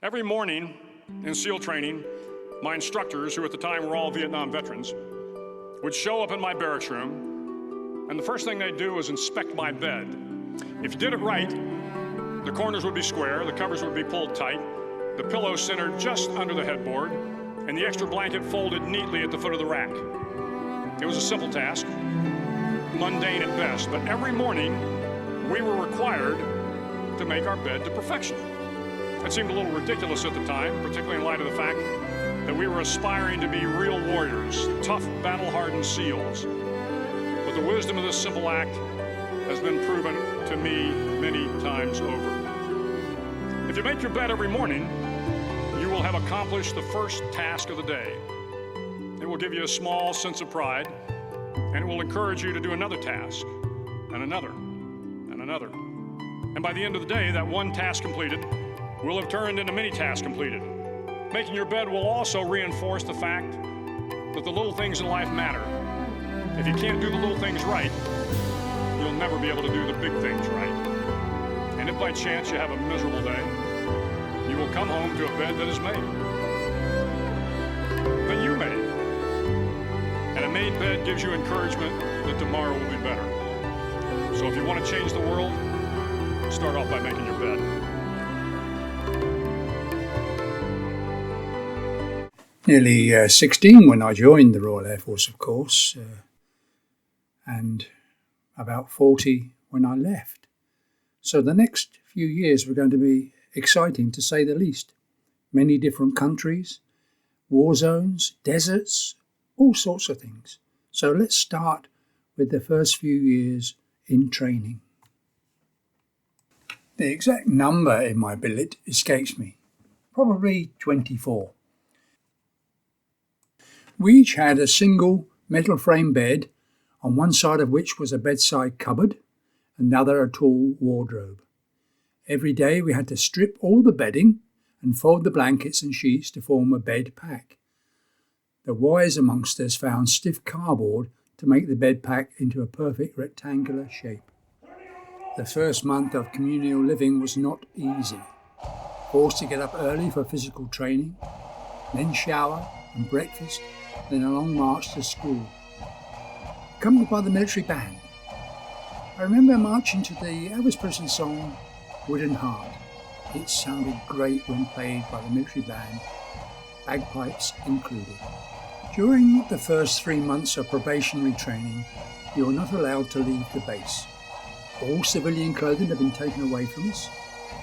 Every morning in SEAL training, my instructors, who at the time were all Vietnam veterans, would show up in my barracks room, and the first thing they'd do was inspect my bed. If you did it right, the corners would be square, the covers would be pulled tight, the pillow centered just under the headboard, and the extra blanket folded neatly at the foot of the rack. It was a simple task, mundane at best, but every morning we were required to make our bed to perfection. It seemed a little ridiculous at the time, particularly in light of the fact that we were aspiring to be real warriors, tough, battle-hardened SEALs. But the wisdom of this simple act has been proven to me many times over. If you make your bed every morning, you will have accomplished the first task of the day. It will give you a small sense of pride, and it will encourage you to do another task, and another, and another. And by the end of the day, that one task completed will have turned into many tasks completed. Making your bed will also reinforce the fact that the little things in life matter. If you can't do the little things right, you'll never be able to do the big things right. And if by chance you have a miserable day, you will come home to a bed that is made. That you made. And a made bed gives you encouragement that tomorrow will be better. So if you want to change the world, start off by making your bed. Nearly 16 when I joined the Royal Air Force, of course, and about 40 when I left. So the next few years were going to be exciting, to say the least. Many different countries, war zones, deserts, all sorts of things. So let's start with the first few years in training. The exact number in my billet escapes me, probably 24. We each had a single metal frame bed, on one side of which was a bedside cupboard, and the other a tall wardrobe. Every day we had to strip all the bedding and fold the blankets and sheets to form a bed pack. The wise amongst us found stiff cardboard to make the bed pack into a perfect rectangular shape. The first month of communal living was not easy. Forced to get up early for physical training, then shower and breakfast, then a long march to school, accompanied by the military band. I remember marching to the Elvis Presley song, Wooden Heart. It sounded great when played by the military band, bagpipes included. During the first 3 months of probationary training, you are not allowed to leave the base. All civilian clothing had been taken away from us,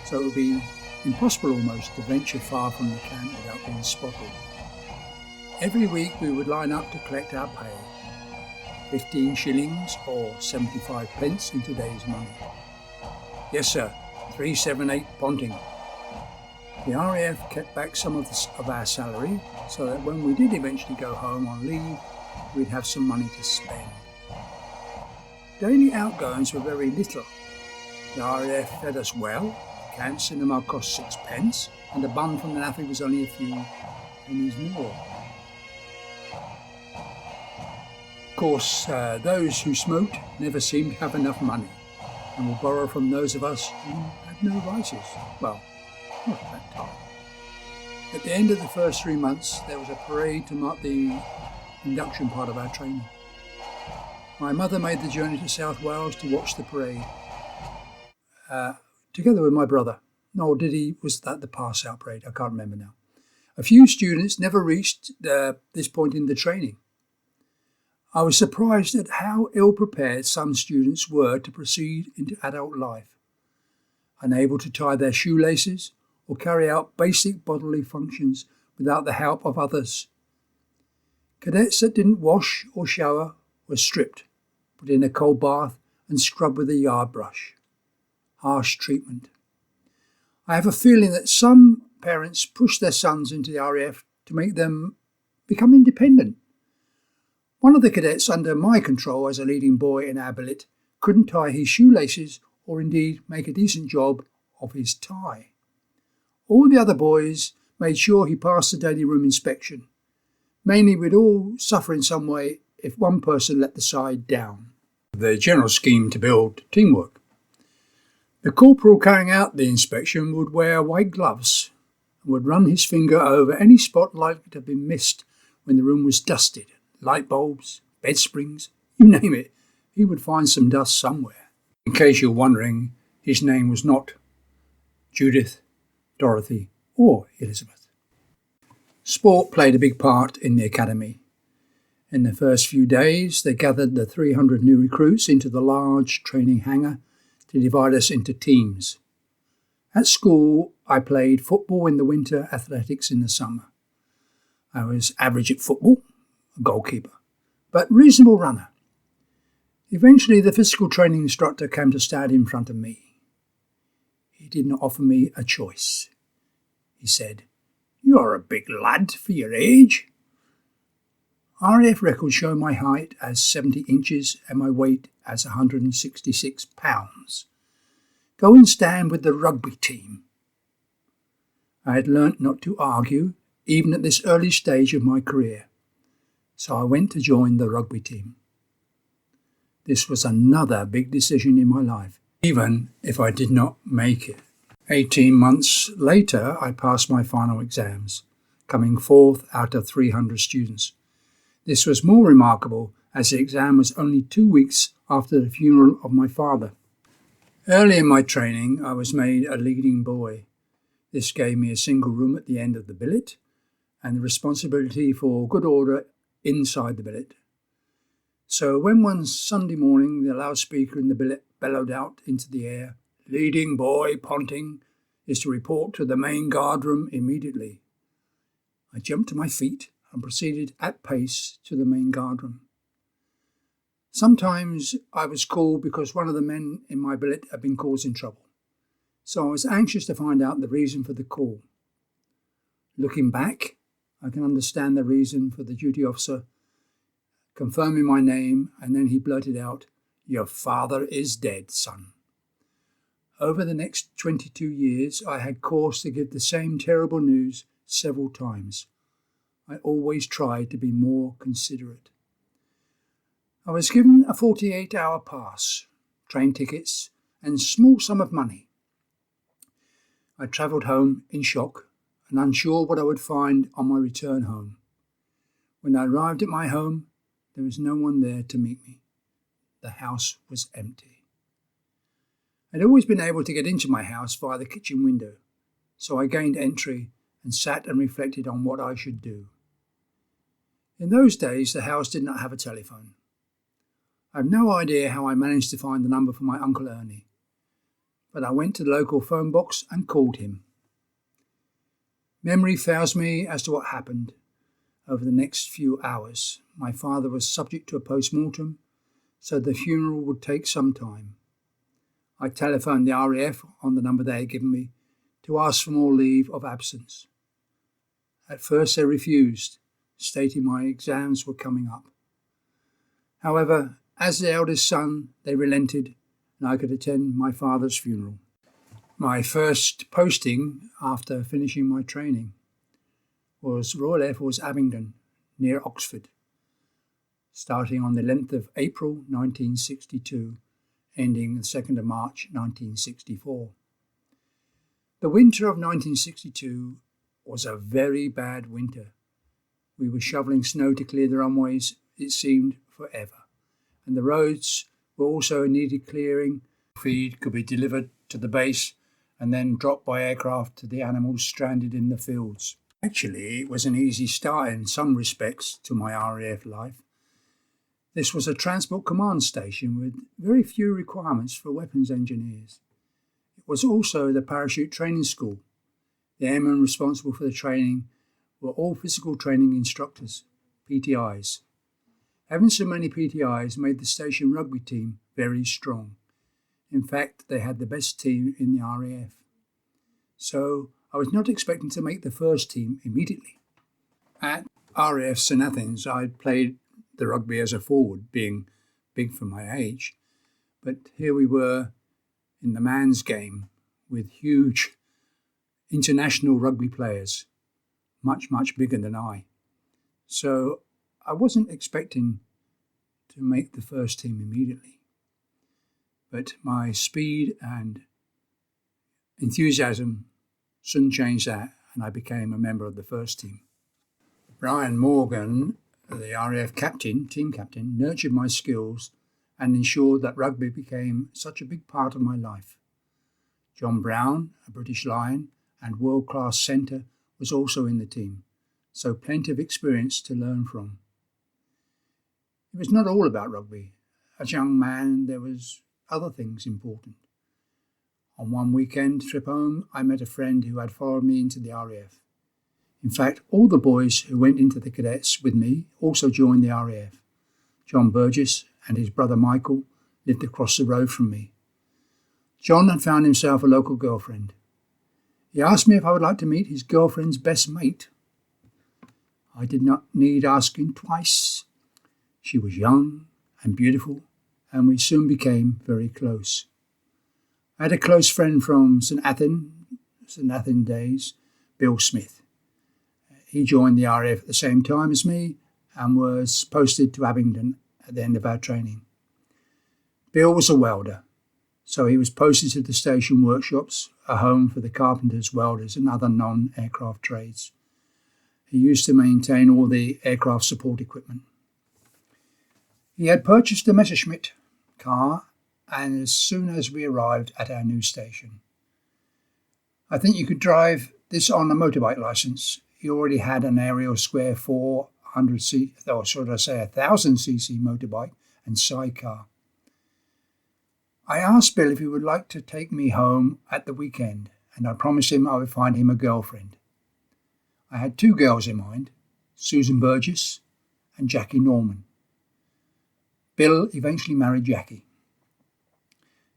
so it would be impossible almost to venture far from the camp without being spotted. Every week we would line up to collect our pay, 15 shillings or 75 pence in today's money. Yes sir, 378 Ponting. The RAF kept back some of our salary so that when we did eventually go home on leave, we'd have some money to spend. Daily outgoings were very little. The RAF fed us well, camp cinema cost 6 pence, and a bun from the naffy was only a few pennies more. Of course, those who smoked never seemed to have enough money and would borrow from those of us who had no vices. Well, not at that time. At the end of the first 3 months, there was a parade to mark the induction part of our training. My mother made the journey to South Wales to watch the parade, together with my brother. Nor was that the pass-out parade, I can't remember now. A few students never reached this point in the training. I was surprised at how ill-prepared some students were to proceed into adult life, unable to tie their shoelaces or carry out basic bodily functions without the help of others. Cadets that didn't wash or shower were stripped, put in a cold bath and scrubbed with a yard brush. Harsh treatment. I have a feeling that some parents push their sons into the RAF to make them become independent. One of the cadets under my control as a leading boy in our billet couldn't tie his shoelaces or indeed make a decent job of his tie. All the other boys made sure he passed the daily room inspection. Mainly we'd all suffer in some way if one person let the side down. The general scheme to build teamwork. The corporal carrying out the inspection would wear white gloves and would run his finger over any spot likely to have been missed when the room was dusted. Light bulbs, bed springs, you name it, he would find some dust somewhere. In case you're wondering, his name was not Judith, Dorothy, or Elizabeth. Sport played a big part in the academy. In the first few days, they gathered the 300 new recruits into the large training hangar to divide us into teams. At school, I played football in the winter, athletics in the summer. I was average at football, a goalkeeper, but reasonable runner. Eventually, the physical training instructor came to stand in front of me. He did not offer me a choice. He said, "You are a big lad for your age." RAF records show my height as 70 inches and my weight as 166 pounds. Go and stand with the rugby team. I had learnt not to argue, even at this early stage of my career, so I went to join the rugby team. This was another big decision in my life, even if I did not make it. 18 months later, I passed my final exams, coming fourth out of 300 students. This was more remarkable as the exam was only 2 weeks after the funeral of my father. Early in my training, I was made a leading boy. This gave me a single room at the end of the billet and the responsibility for good order inside the billet. So when one Sunday morning the loudspeaker in the billet bellowed out into the air, "Leading boy Ponting is to report to the main guard room immediately," I jumped to my feet and proceeded at pace to the main guard room. Sometimes I was called because one of the men in my billet had been causing trouble, so I was anxious to find out the reason for the call. Looking back, I can understand the reason for the duty officer confirming my name, and then he blurted out, "Your father is dead, son." Over the next 22 years, I had cause to give the same terrible news several times. I always tried to be more considerate. I was given a 48-hour pass, train tickets, and a small sum of money. I travelled home in shock and unsure what I would find on my return home. When I arrived at my home, there was no one there to meet me. The house was empty. I'd always been able to get into my house via the kitchen window, so I gained entry and sat and reflected on what I should do. In those days, the house did not have a telephone. I have no idea how I managed to find the number for my Uncle Ernie, but I went to the local phone box and called him. Memory fails me as to what happened over the next few hours. My father was subject to a post-mortem, so the funeral would take some time. I telephoned the RAF on the number they had given me to ask for more leave of absence. At first they refused, stating my exams were coming up. However, as the eldest son, they relented and I could attend my father's funeral. My first posting after finishing my training was Royal Air Force Abingdon, near Oxford, starting on the 11th of April 1962, ending the 2nd of March 1964. The winter of 1962 was a very bad winter. We were shoveling snow to clear the runways, it seemed forever, and the roads were also needed clearing. Feed could be delivered to the base and then dropped by aircraft to the animals stranded in the fields. Actually, it was an easy start in some respects to my RAF life. This was a transport command station with very few requirements for weapons engineers. It was also the parachute training school. The airmen responsible for the training were all physical training instructors, PTIs. Having so many PTIs made the station rugby team very strong. In fact, they had the best team in the RAF. So I was not expecting to make the first team immediately. At RAF St Athens, I played the rugby as a forward, being big for my age. But here we were in the man's game with huge international rugby players, much bigger than I. So I wasn't expecting to make the first team immediately. But my speed and enthusiasm soon changed that, and I became a member of the first team. Brian Morgan, the RAF team captain, nurtured my skills and ensured that rugby became such a big part of my life. John Brown, a British Lion and world-class centre, was also in the team, so plenty of experience to learn from. It was not all about rugby. As a young man, there was other things important. On one weekend trip home, I met a friend who had followed me into the RAF. In fact, all the boys who went into the cadets with me also joined the RAF. John Burgess and his brother Michael lived across the road from me. John had found himself a local girlfriend. He asked me if I would like to meet his girlfriend's best mate. I did not need asking twice. She was young and beautiful, and we soon became very close. I had a close friend from St Athan days, Bill Smith. He joined the RAF at the same time as me and was posted to Abingdon at the end of our training. Bill was a welder, so he was posted to the station workshops, a home for the carpenters, welders and other non-aircraft trades. He used to maintain all the aircraft support equipment. He had purchased a Messerschmitt car, and as soon as we arrived at our new station, I think you could drive this on a motorbike licence. He already had an Ariel Square 1000cc motorbike and sidecar. I asked Bill if he would like to take me home at the weekend, and I promised him I would find him a girlfriend. I had two girls in mind, Susan Burgess and Jackie Norman. Bill eventually married Jackie.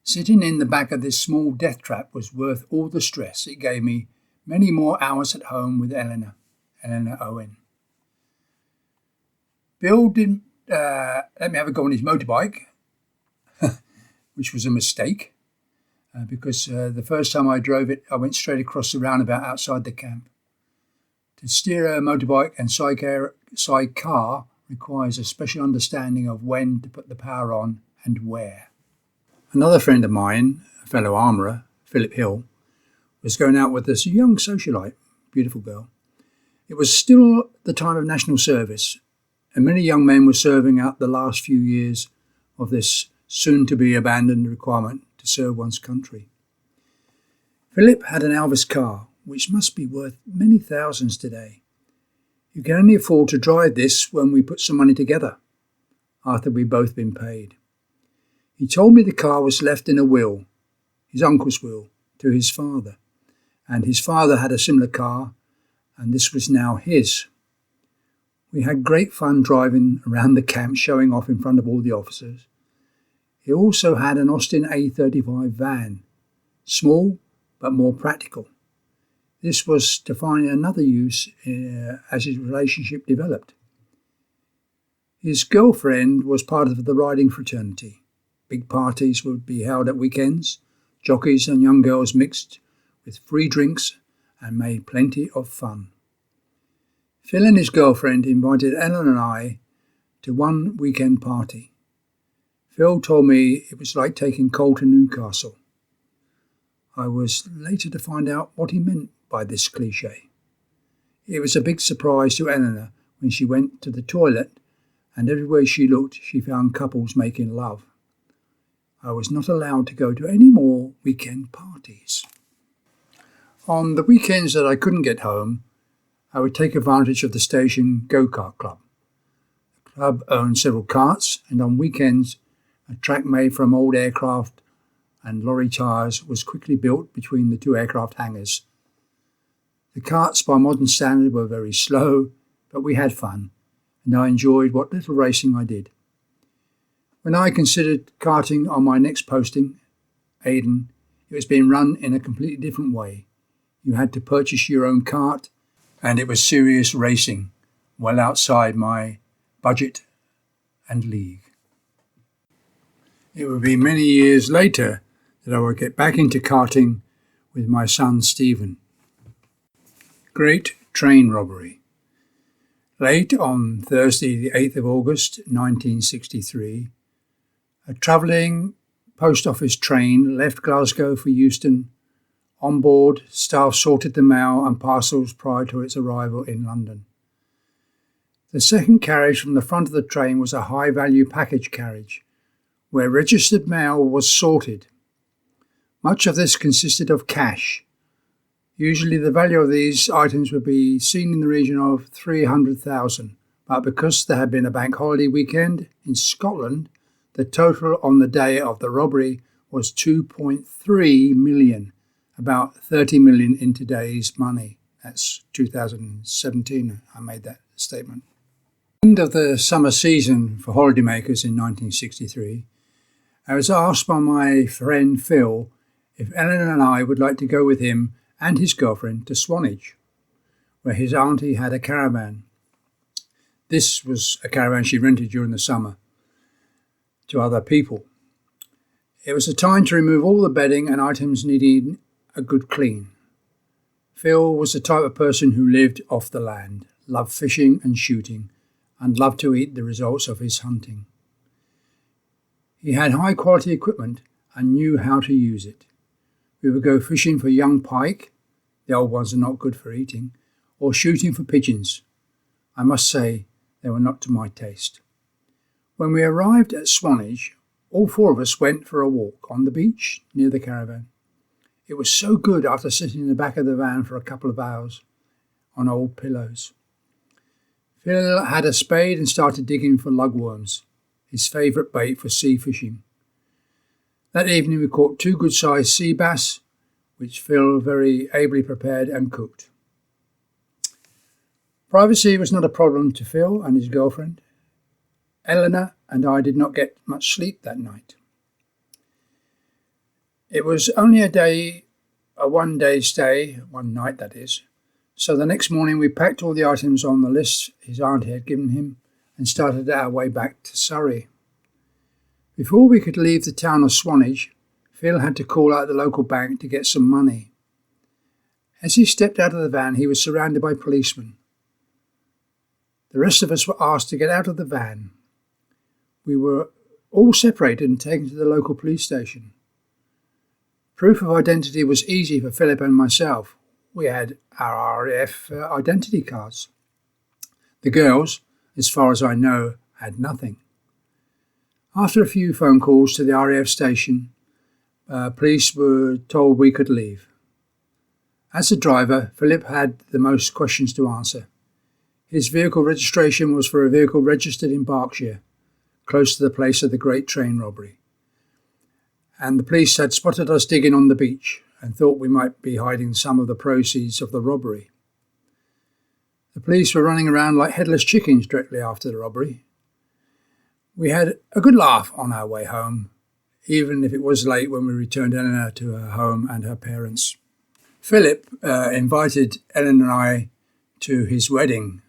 Sitting in the back of this small death trap was worth all the stress it gave me many more hours at home with Eleanor Owen. Bill didn't let me have a go on his motorbike, which was a mistake, because the first time I drove it, I went straight across the roundabout outside the camp. To steer a motorbike and sidecar requires a special understanding of when to put the power on and where. Another friend of mine, a fellow armourer, Philip Hill, was going out with this young socialite, beautiful girl. It was still the time of national service, and many young men were serving out the last few years of this soon-to-be-abandoned requirement to serve one's country. Philip had an Elvis car, which must be worth many thousands today. You can only afford to drive this when we put some money together, after we'd both been paid. He told me the car was left in a will, his uncle's will, to his father, and his father had a similar car, and this was now his. We had great fun driving around the camp, showing off in front of all the officers. He also had an Austin A35 van, small but more practical. This was to find another use as his relationship developed. His girlfriend was part of the riding fraternity. Big parties would be held at weekends. Jockeys and young girls mixed with free drinks and made plenty of fun. Phil and his girlfriend invited Ellen and I to one weekend party. Phil told me it was like taking coal to Newcastle. I was later to find out what he meant by this cliche. It was a big surprise to Eleanor when she went to the toilet, and everywhere she looked she found couples making love. I was not allowed to go to any more weekend parties. On the weekends that I couldn't get home, I would take advantage of the station go-kart club. The club owned several karts, and on weekends a track made from old aircraft and lorry tyres was quickly built between the two aircraft hangars. The karts by modern standard were very slow, but we had fun, and I enjoyed what little racing I did. When I considered karting on my next posting, Aden, it was being run in a completely different way. You had to purchase your own kart, and it was serious racing, well outside my budget and league. It would be many years later that I would get back into karting with my son Stephen. Great train robbery. Late on Thursday the 8th of August 1963, a travelling post office train left Glasgow for Euston On board, staff sorted the mail and parcels prior to its arrival in London. The second carriage from the front of the train was a high-value package carriage, where registered mail was sorted. Much of this consisted of cash. Usually the value of these items would be seen in the region of 300,000, but because there had been a bank holiday weekend in Scotland, the total on the day of the robbery was 2.3 million, about 30 million in today's money. That's 2017, I made that statement. End of the summer season for holidaymakers in 1963, I was asked by my friend Phil if Eleanor and I would like to go with him and his girlfriend to Swanage, where his auntie had a caravan. This was a caravan she rented during the summer to other people. It was a time to remove all the bedding and items needing a good clean. Phil was the type of person who lived off the land, loved fishing and shooting, and loved to eat the results of his hunting. He had high quality equipment and knew how to use it. We would go fishing for young pike, the old ones are not good for eating, or shooting for pigeons. I must say they were not to my taste. When we arrived at Swanage, all four of us went for a walk on the beach near the caravan. It was so good after sitting in the back of the van for a couple of hours on old pillows. Phil had a spade and started digging for lugworms, his favourite bait for sea fishing. That evening we caught 2 good-sized sea bass, which Phil very ably prepared and cooked. Privacy was not a problem to Phil and his girlfriend. Eleanor and I did not get much sleep that night. It was only a one-day stay, one night that is, so the next morning we packed all the items on the list his auntie had given him and started our way back to Surrey. Before we could leave the town of Swanage, Phil had to call out the local bank to get some money. As he stepped out of the van, he was surrounded by policemen. The rest of us were asked to get out of the van. We were all separated and taken to the local police station. Proof of identity was easy for Philip and myself. We had our RAF identity cards. The girls, as far as I know, had nothing. After a few phone calls to the RAF station, police were told we could leave. As a driver, Philip had the most questions to answer. His vehicle registration was for a vehicle registered in Berkshire, close to the place of the great train robbery. And the police had spotted us digging on the beach and thought we might be hiding some of the proceeds of the robbery. The police were running around like headless chickens directly after the robbery. We had a good laugh on our way home, even if it was late when we returned Eleanor to her home and her parents. Philip invited Eleanor and I to his wedding,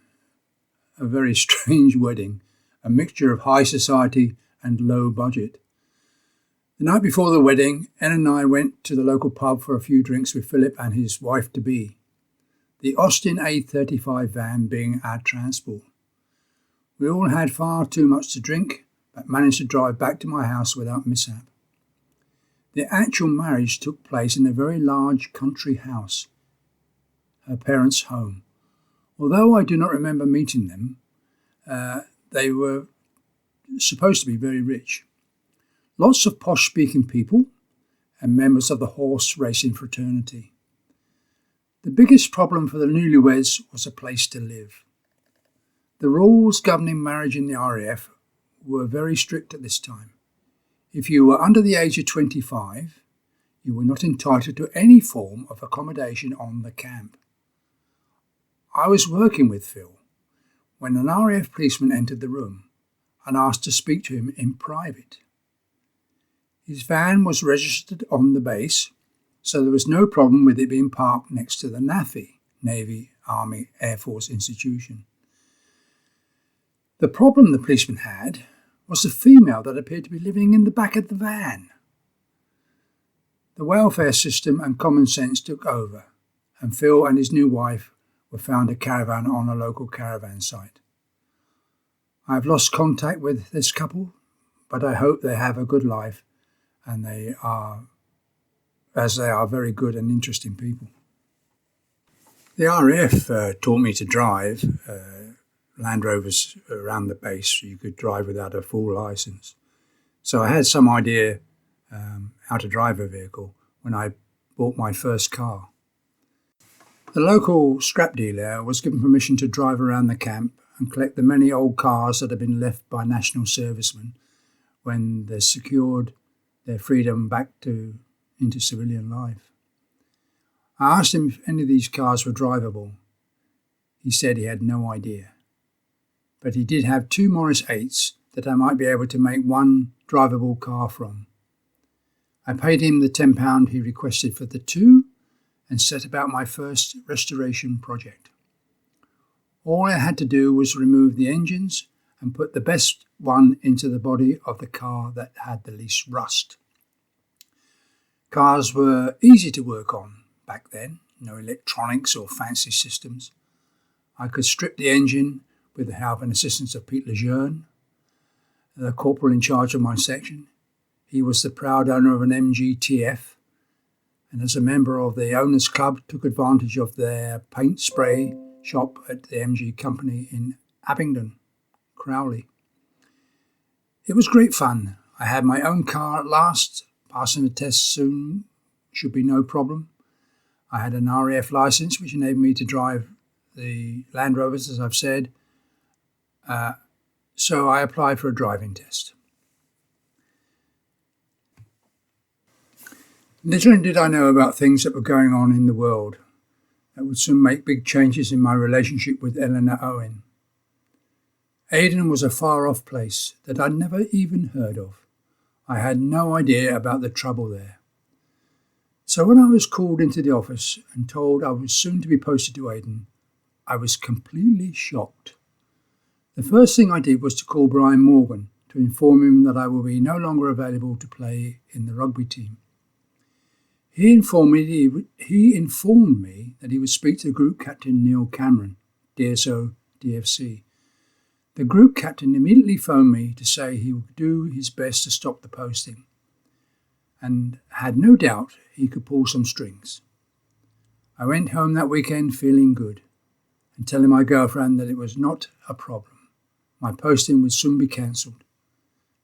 a very strange wedding, a mixture of high society and low budget. The night before the wedding, Eleanor and I went to the local pub for a few drinks with Philip and his wife-to-be, the Austin A35 van being our transport. We all had far too much to drink, but managed to drive back to my house without mishap. The actual marriage took place in a very large country house, her parents' home. Although I do not remember meeting them, they were supposed to be very rich. Lots of posh-speaking people and members of the horse racing fraternity. The biggest problem for the newlyweds was a place to live. The rules governing marriage in the RAF were very strict at this time. If you were under the age of 25, you were not entitled to any form of accommodation on the camp. I was working with Phil when an RAF policeman entered the room and asked to speak to him in private. His van was registered on the base, so there was no problem with it being parked next to the NAFI, Navy, Army, Air Force institution. The problem the policeman had was a female that appeared to be living in the back of the van. The welfare system and common sense took over, and Phil and his new wife were found a caravan on a local caravan site. I have lost contact with this couple, but I hope they have a good life and they are as they are very good and interesting people. The RAF taught me to drive Land Rovers around the base. You could drive without a full licence. So I had some idea how to drive a vehicle when I bought my first car. The local scrap dealer was given permission to drive around the camp and collect the many old cars that had been left by national servicemen when they secured their freedom back into civilian life. I asked him if any of these cars were drivable. He said he had no idea. But he did have 2 Morris 8s that I might be able to make one drivable car from. I paid him the £10 he requested for the 2 and set about my first restoration project. All I had to do was remove the engines and put the best one into the body of the car that had the least rust. Cars were easy to work on back then, no electronics or fancy systems. I could strip the engine with the help and assistance of Pete Lejeune, the corporal in charge of my section. He was the proud owner of an MGTF, and as a member of the Owners Club took advantage of their paint spray shop at the MG Company in Abingdon, Crowley. It was great fun. I had my own car at last. Passing the test soon should be no problem. I had an RAF licence which enabled me to drive the Land Rovers, as I've said, so I applied for a driving test. Little did I know about things that were going on in the world that would soon make big changes in my relationship with Eleanor Owen. Aden was a far-off place that I'd never even heard of. I had no idea about the trouble there. So when I was called into the office and told I was soon to be posted to Aden, I was completely shocked. The first thing I did was to call Brian Morgan to inform him that I would be no longer available to play in the rugby team. He informed me that he would speak to Group Captain Neil Cameron, DSO DFC. The group captain immediately phoned me to say he would do his best to stop the posting, and had no doubt he could pull some strings. I went home that weekend feeling good and telling my girlfriend that it was not a problem. My posting would soon be cancelled.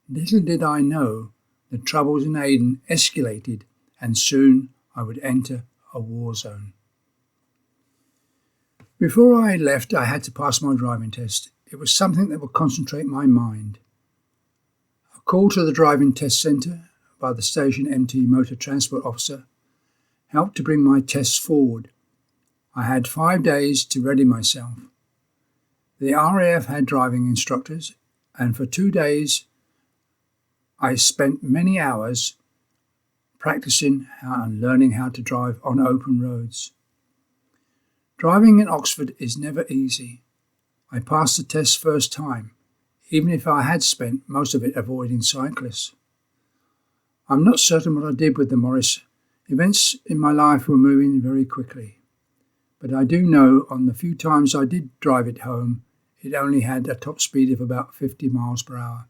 Little did I know the troubles in Aden escalated, and soon I would enter a war zone. Before I left, I had to pass my driving test. It was something that would concentrate my mind. A call to the driving test centre by the station MT motor transport officer helped to bring my tests forward. I had 5 days to ready myself. The RAF had driving instructors, and for 2 days I spent many hours practicing and learning how to drive on open roads. Driving in Oxford is never easy. I passed the test first time, even if I had spent most of it avoiding cyclists. I'm not certain what I did with the Morris. Events in my life were moving very quickly. But I do know on the few times I did drive it home, it only had a top speed of about 50 miles per hour.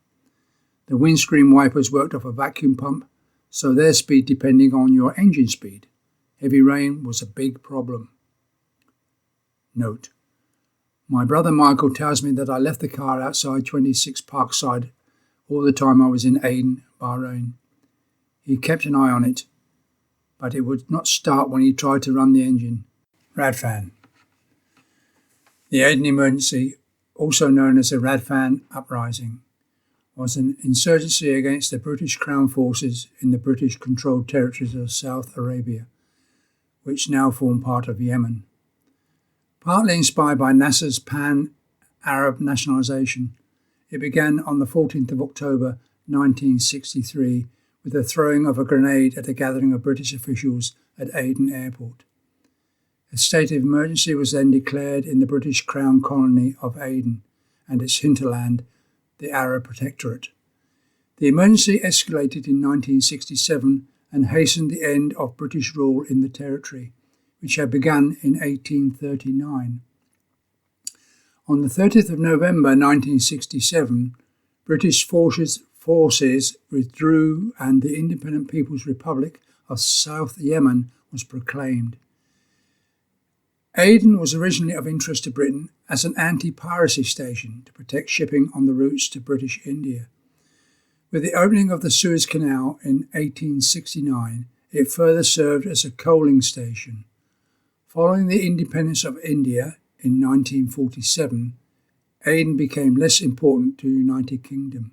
The windscreen wipers worked off a vacuum pump, so their speed depending on your engine speed. Heavy rain was a big problem. Note: my brother Michael tells me that I left the car outside 26 Parkside all the time I was in Aden, Bahrain. He kept an eye on it, but it would not start when he tried to run the engine. Radfan. The Aden emergency, also known as the Radfan Uprising, was an insurgency against the British Crown forces in the British-controlled territories of South Arabia, which now form part of Yemen. Partly inspired by Nasser's pan-Arab nationalisation, it began on the 14th of October 1963 with the throwing of a grenade at a gathering of British officials at Aden Airport. A state of emergency was then declared in the British Crown colony of Aden and its hinterland, the Arab Protectorate. The emergency escalated in 1967 and hastened the end of British rule in the territory, which had begun in 1839. On the 30th of November 1967, British forces withdrew and the Independent People's Republic of South Yemen was proclaimed. Aden was originally of interest to Britain as an anti-piracy station to protect shipping on the routes to British India. With the opening of the Suez Canal in 1869, it further served as a coaling station. Following the independence of India in 1947, Aden became less important to the United Kingdom.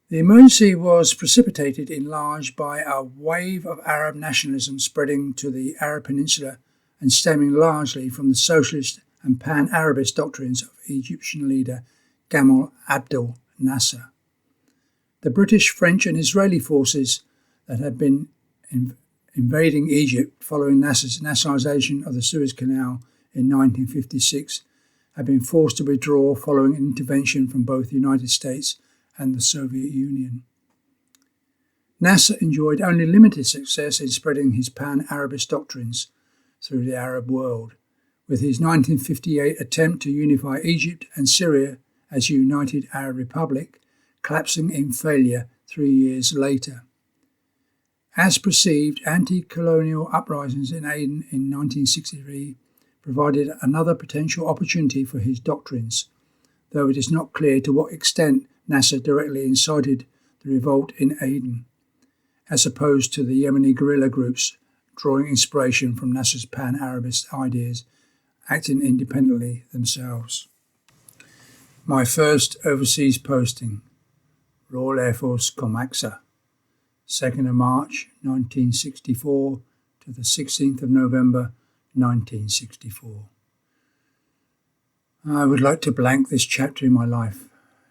The emergency was precipitated in large by a wave of Arab nationalism spreading to the Arab Peninsula and stemming largely from the socialist and pan-Arabist doctrines of Egyptian leader Gamal Abdel Nasser. The British, French and Israeli forces that had been invading Egypt following Nasser's nationalisation of the Suez Canal in 1956 had been forced to withdraw following an intervention from both the United States and the Soviet Union. Nasser enjoyed only limited success in spreading his pan-Arabist doctrines through the Arab world, with his 1958 attempt to unify Egypt and Syria as a united Arab Republic collapsing in failure 3 years later. As perceived, anti-colonial uprisings in Aden in 1963 provided another potential opportunity for his doctrines, though it is not clear to what extent Nasser directly incited the revolt in Aden, as opposed to the Yemeni guerrilla groups drawing inspiration from Nasser's pan-Arabist ideas, acting independently themselves. My first overseas posting, Royal Air Force Comaxa, 2nd of March 1964 to the 16th of November 1964. I would like to blank this chapter in my life.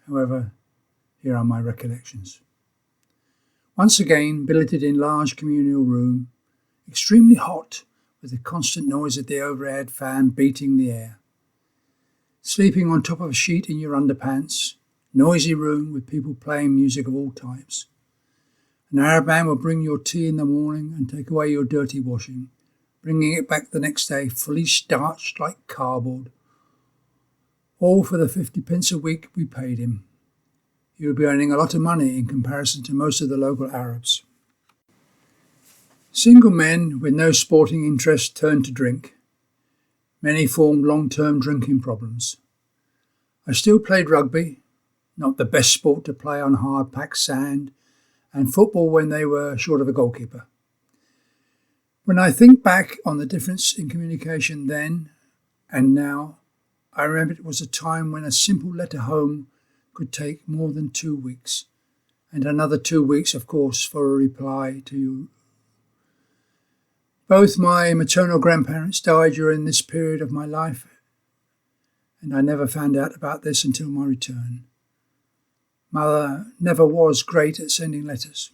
However, here are my recollections. Once again, billeted in large communal room, extremely hot with the constant noise of the overhead fan beating the air. Sleeping on top of a sheet in your underpants, noisy room with people playing music of all types. An Arab man will bring your tea in the morning and take away your dirty washing, bringing it back the next day fully starched like cardboard. All for the 50p a week we paid him. He would be earning a lot of money in comparison to most of the local Arabs. Single men with no sporting interest turned to drink. Many formed long-term drinking problems. I still played rugby, not the best sport to play on hard-packed sand, and football when they were short of a goalkeeper. When I think back on the difference in communication then and now, I remember it was a time when a simple letter home could take more than 2 weeks, and another 2 weeks, of course, for a reply to you. Both my maternal grandparents died during this period of my life, and I never found out about this until my return. Mother never was great at sending letters.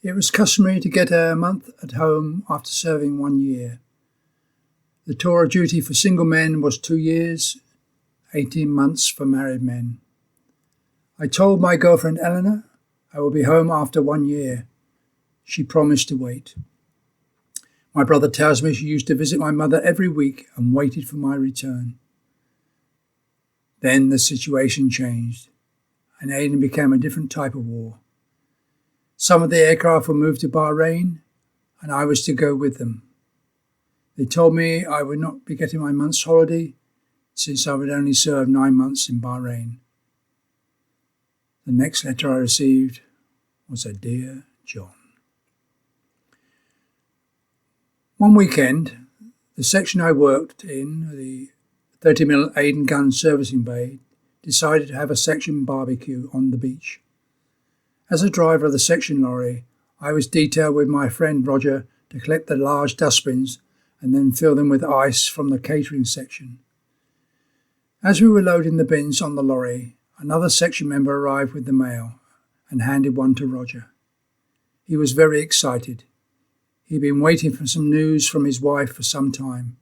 It was customary to get a month at home after serving 1 year. The tour of duty for single men was 2 years, 18 months for married men. I told my girlfriend Eleanor I will be home after 1 year. She promised to wait. My brother tells me she used to visit my mother every week and waited for my return. Then the situation changed, and Aden became a different type of war. Some of the aircraft were moved to Bahrain, and I was to go with them. They told me I would not be getting my month's holiday since I would only serve 9 months in Bahrain. The next letter I received was a Dear John. One weekend, the section I worked in, the 30mm Aden gun servicing bay, decided to have a section barbecue on the beach. As a driver of the section lorry, I was detailed with my friend Roger to collect the large dustbins and then fill them with ice from the catering section. As we were loading the bins on the lorry, another section member arrived with the mail and handed one to Roger. He was very excited. He'd been waiting for some news from his wife for some time.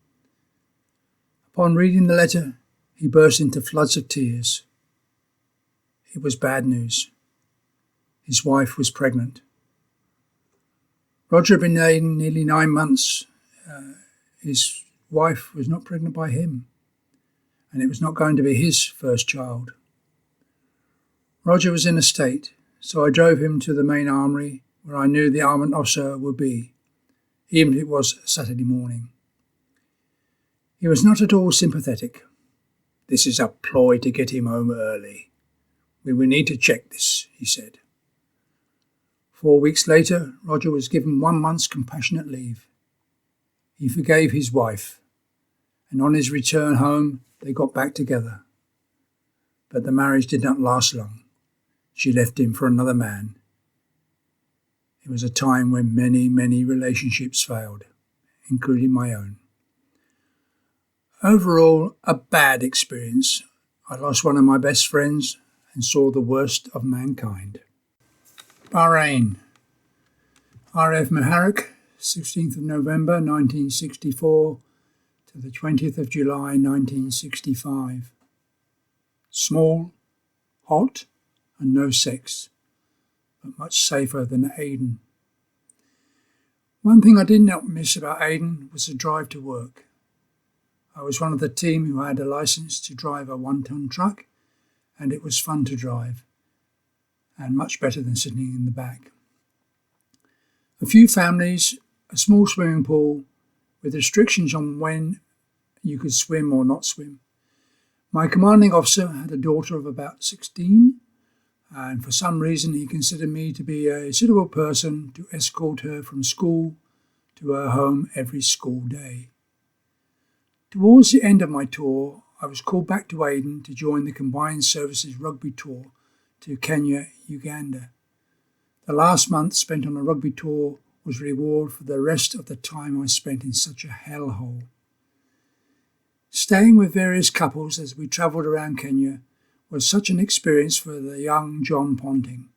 Upon reading the letter, he burst into floods of tears. It was bad news. His wife was pregnant. Roger had been in nearly 9 months. His wife was not pregnant by him, and it was not going to be his first child. Roger was in a state, so I drove him to the main armoury where I knew the armoured officer would be, even if it was Saturday morning. He was not at all sympathetic. "This is a ploy to get him home early. We will need to check this," he said. 4 weeks later, Roger was given 1 month's compassionate leave. He forgave his wife, and on his return home, they got back together. But the marriage did not last long. She left him for another man. It was a time when many, many relationships failed, including my own. Overall, a bad experience. I lost one of my best friends and saw the worst of mankind. Bahrain. RAF Muharraq, 16th of November 1964 to the 20th of July 1965. Small, hot, and no sex, but much safer than Aden. One thing I did not miss about Aden was the drive to work. I was one of the team who had a license to drive a 1-ton truck, and it was fun to drive, and much better than sitting in the back. A few families, a small swimming pool with restrictions on when you could swim or not swim. My commanding officer had a daughter of about 16, and for some reason he considered me to be a suitable person to escort her from school to her home every school day. Towards the end of my tour, I was called back to Aden to join the Combined Services rugby tour to Kenya, Uganda. The last month spent on a rugby tour was reward for the rest of the time I spent in such a hellhole. Staying with various couples as we travelled around Kenya was such an experience for the young John Ponting.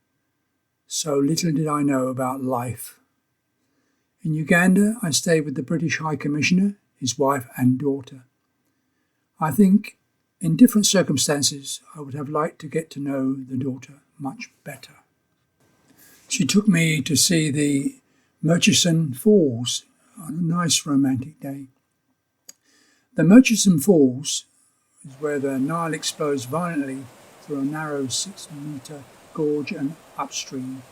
So little did I know about life. In Uganda, I stayed with the British High Commissioner, his wife and daughter. I think in different circumstances I would have liked to get to know the daughter much better. She took me to see the Murchison Falls on a nice romantic day. The Murchison Falls is where the Nile explodes violently through a narrow 6-metre gorge and upstream.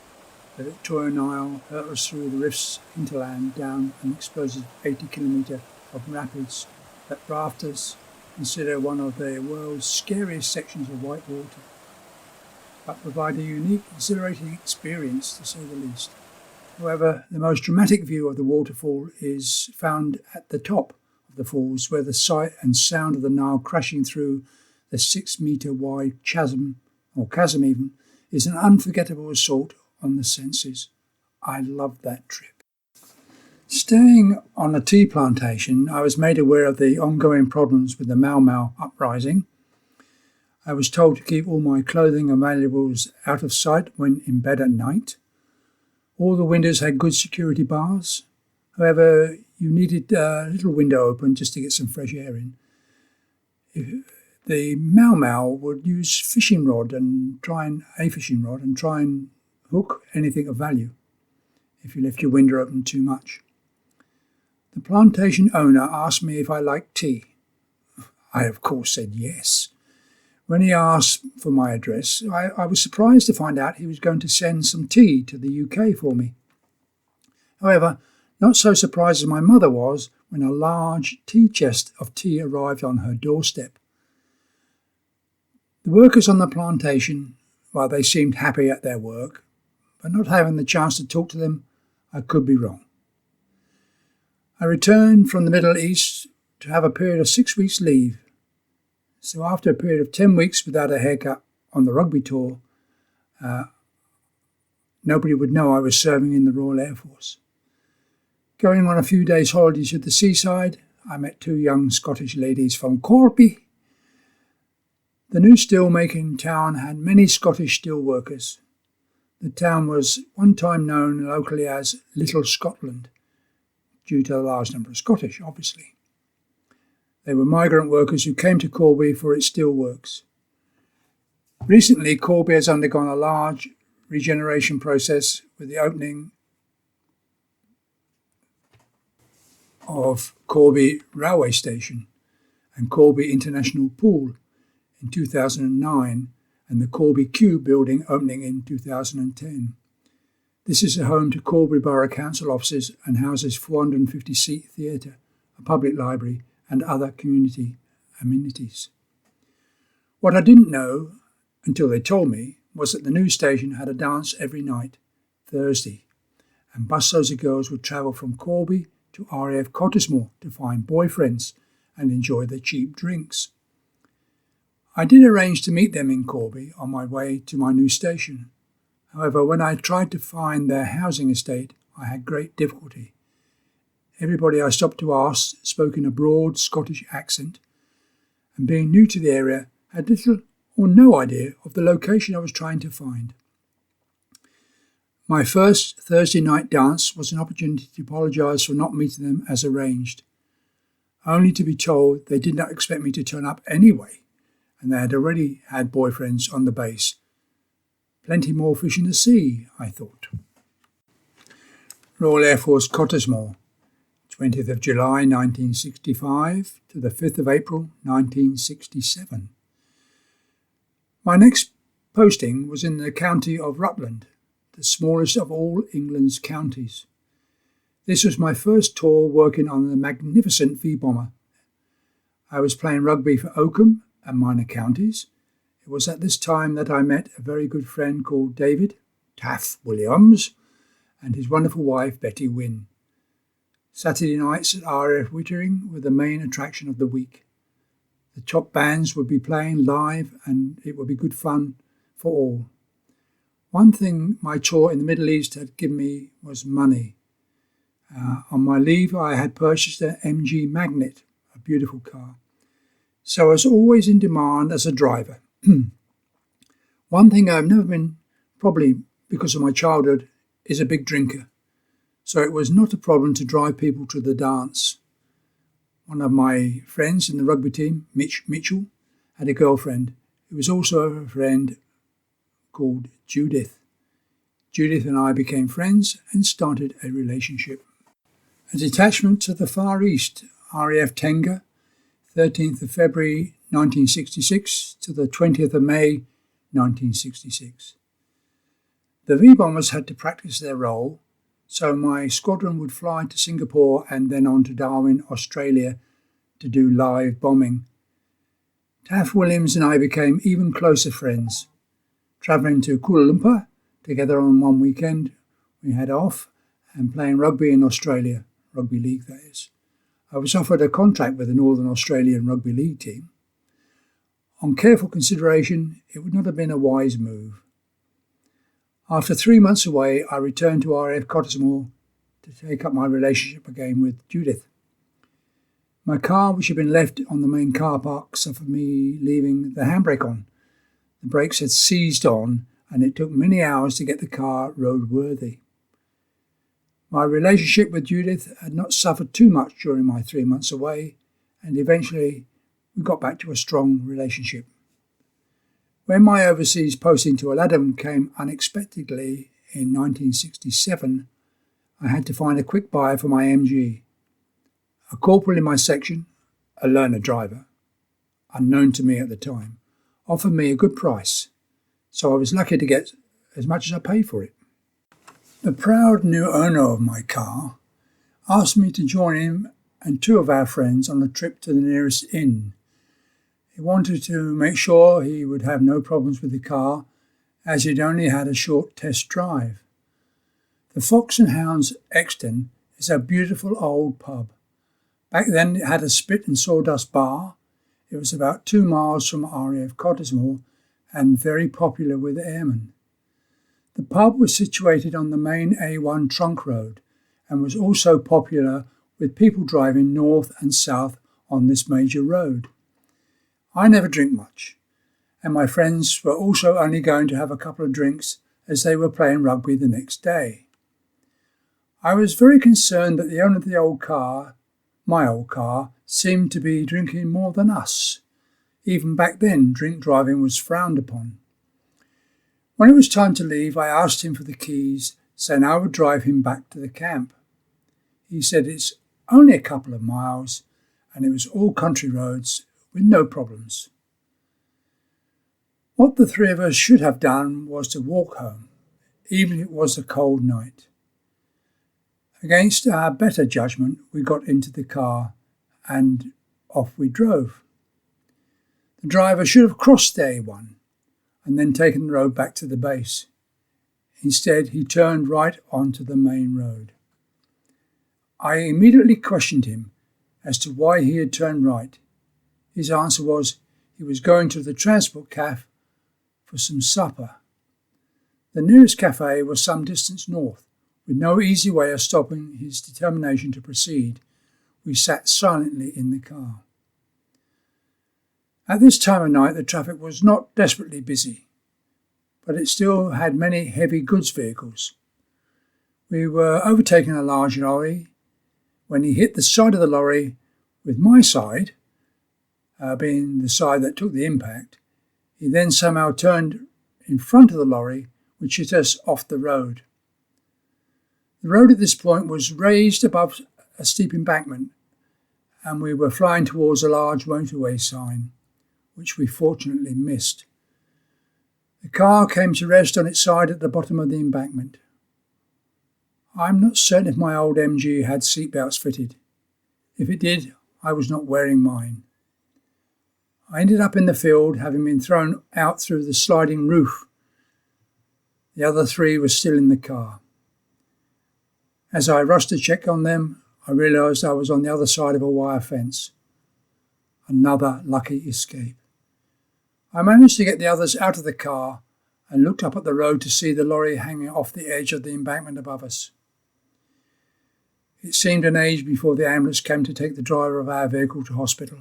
The Victoria Nile hurtles through the rift's hinterland down an explosive 80-kilometre of rapids that rafters consider one of the world's scariest sections of white water, but provide a unique, exhilarating experience to say the least. However, the most dramatic view of the waterfall is found at the top of the falls, where the sight and sound of the Nile crashing through the 6-metre wide chasm even, is an unforgettable assault on the senses. I loved that trip. Staying on a tea plantation, I was made aware of the ongoing problems with the Mau Mau uprising. I was told to keep all my clothing and valuables out of sight when in bed at night. All the windows had good security bars. However, you needed a little window open just to get some fresh air in. The Mau Mau would use a fishing rod and try and hook anything of value if you left your window open too much. The plantation owner asked me if I liked tea. I, of course, said yes. When he asked for my address, I was surprised to find out he was going to send some tea to the UK for me. However, not so surprised as my mother was when a large tea chest of tea arrived on her doorstep. The workers on the plantation, while they seemed happy at their work, but not having the chance to talk to them, I could be wrong. I returned from the Middle East to have a period of 6 weeks leave. So after a period of 10 weeks without a haircut on the rugby tour, nobody would know I was serving in the Royal Air Force. Going on a few days' holiday to the seaside, I met 2 young Scottish ladies from Corby. The new steel-making town had many Scottish steel workers. The town was one time known locally as Little Scotland, due to the large number of Scottish, obviously. They were migrant workers who came to Corby for its steelworks. Recently, Corby has undergone a large regeneration process with the opening of Corby Railway Station and Corby International Pool in 2009 and the Corby Q building opening in 2010. This is a home to Corby Borough Council offices and houses 450-seat theatre, a public library and other community amenities. What I didn't know, until they told me, was that the news station had a dance every night, Thursday, and busloads of girls would travel from Corby to RAF Cottesmore to find boyfriends and enjoy their cheap drinks. I did arrange to meet them in Corby on my way to my new station. However, when I tried to find their housing estate, I had great difficulty. Everybody I stopped to ask spoke in a broad Scottish accent, and being new to the area, had little or no idea of the location I was trying to find. My first Thursday night dance was an opportunity to apologise for not meeting them as arranged, only to be told they did not expect me to turn up anyway, and they had already had boyfriends on the base. Plenty more fish in the sea, I thought. Royal Air Force Cottesmore, 20th of July 1965 to the 5th of April 1967. My next posting was in the county of Rutland, the smallest of all England's counties. This was my first tour working on the magnificent V-bomber. I was playing rugby for Oakham and minor counties. It was at this time that I met a very good friend called David Taff Williams and his wonderful wife Betty Wynne. Saturday nights at RAF Wittering were the main attraction of the week. The top bands would be playing live and it would be good fun for all. One thing my tour in the Middle East had given me was money. On my leave I had purchased an MG Magnet, a beautiful car. So I was always in demand as a driver. One thing I've never been, probably because of my childhood, is a big drinker. So it was not a problem to drive people to the dance. One of my friends in the rugby team, Mitch Mitchell, had a girlfriend who was also a friend called Judith. Judith and I became friends and started a relationship. A detachment to the Far East, RAF Tenga, 13th of February 1966 to the 20th of May 1966. The V-bombers had to practice their role, so my squadron would fly to Singapore and then on to Darwin, Australia, to do live bombing. Taff Williams and I became even closer friends. Travelling to Kuala Lumpur together on one weekend, we had off, and playing rugby in Australia, rugby league that is. I was offered a contract with the Northern Australian Rugby League team. On careful consideration, it would not have been a wise move. After 3 months away, I returned to RAF Cottesmore to take up my relationship again with Judith. My car, which had been left on the main car park, suffered me leaving the handbrake on. The brakes had seized on, and it took many hours to get the car roadworthy. My relationship with Judith had not suffered too much during my 3 months away, and eventually we got back to a strong relationship. When my overseas posting to Aladdin came unexpectedly in 1967, I had to find a quick buyer for my MG. A corporal in my section, a learner driver, unknown to me at the time, offered me a good price, so I was lucky to get as much as I paid for it. The proud new owner of my car asked me to join him and two of our friends on a trip to the nearest inn. He wanted to make sure he would have no problems with the car, as he'd only had a short test drive. The Fox and Hounds Exton is a beautiful old pub. Back then it had a spit and sawdust bar. It was about 2 miles from RAF Cottesmore and very popular with airmen. The pub was situated on the main A1 trunk road and was also popular with people driving north and south on this major road. I never drink much, and my friends were also only going to have a couple of drinks as they were playing rugby the next day. I was very concerned that the owner of the old car, my old car, seemed to be drinking more than us. Even back then, drink driving was frowned upon. When it was time to leave, I asked him for the keys, saying I would drive him back to the camp. He said it's only a couple of miles, and it was all country roads with no problems. What the three of us should have done was to walk home. even if it was a cold night. Against our better judgment, we got into the car and off we drove. The driver should have crossed the A1 and then taken the road back to the base. Instead, he turned right onto the main road. I immediately questioned him as to why he had turned right. His answer was he was going to the transport cafe for some supper. The nearest cafe was some distance north. With no easy way of stopping his determination to proceed, we sat silently in the car. At this time of night, the traffic was not desperately busy, but it still had many heavy goods vehicles. We were overtaking a large lorry when he hit the side of the lorry, with my side being the side that took the impact. He then somehow turned in front of the lorry, which hit us off the road. The road at this point was raised above a steep embankment, and we were flying towards a large motorway sign, which we fortunately missed. The car came to rest on its side at the bottom of the embankment. I'm not certain if my old MG had seatbelts fitted. If it did, I was not wearing mine. I ended up in the field, having been thrown out through the sliding roof. The other three were still in the car. As I rushed to check on them, I realised I was on the other side of a wire fence. Another lucky escape. I managed to get the others out of the car and looked up at the road to see the lorry hanging off the edge of the embankment above us. It seemed an age before the ambulance came to take the driver of our vehicle to hospital.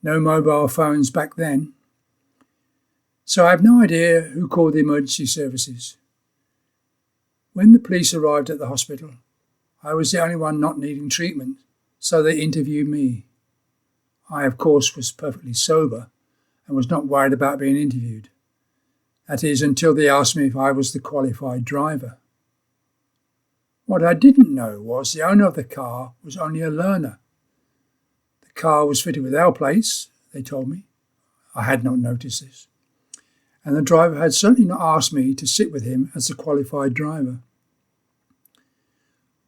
No mobile phones back then, so I have no idea who called the emergency services. When the police arrived at the hospital, I was the only one not needing treatment, so they interviewed me. I, of course, was perfectly sober and was not worried about being interviewed. That is, until they asked me if I was the qualified driver. What I didn't know was the owner of the car was only a learner. The car was fitted with L plates, they told me. I had not noticed this. And the driver had certainly not asked me to sit with him as the qualified driver.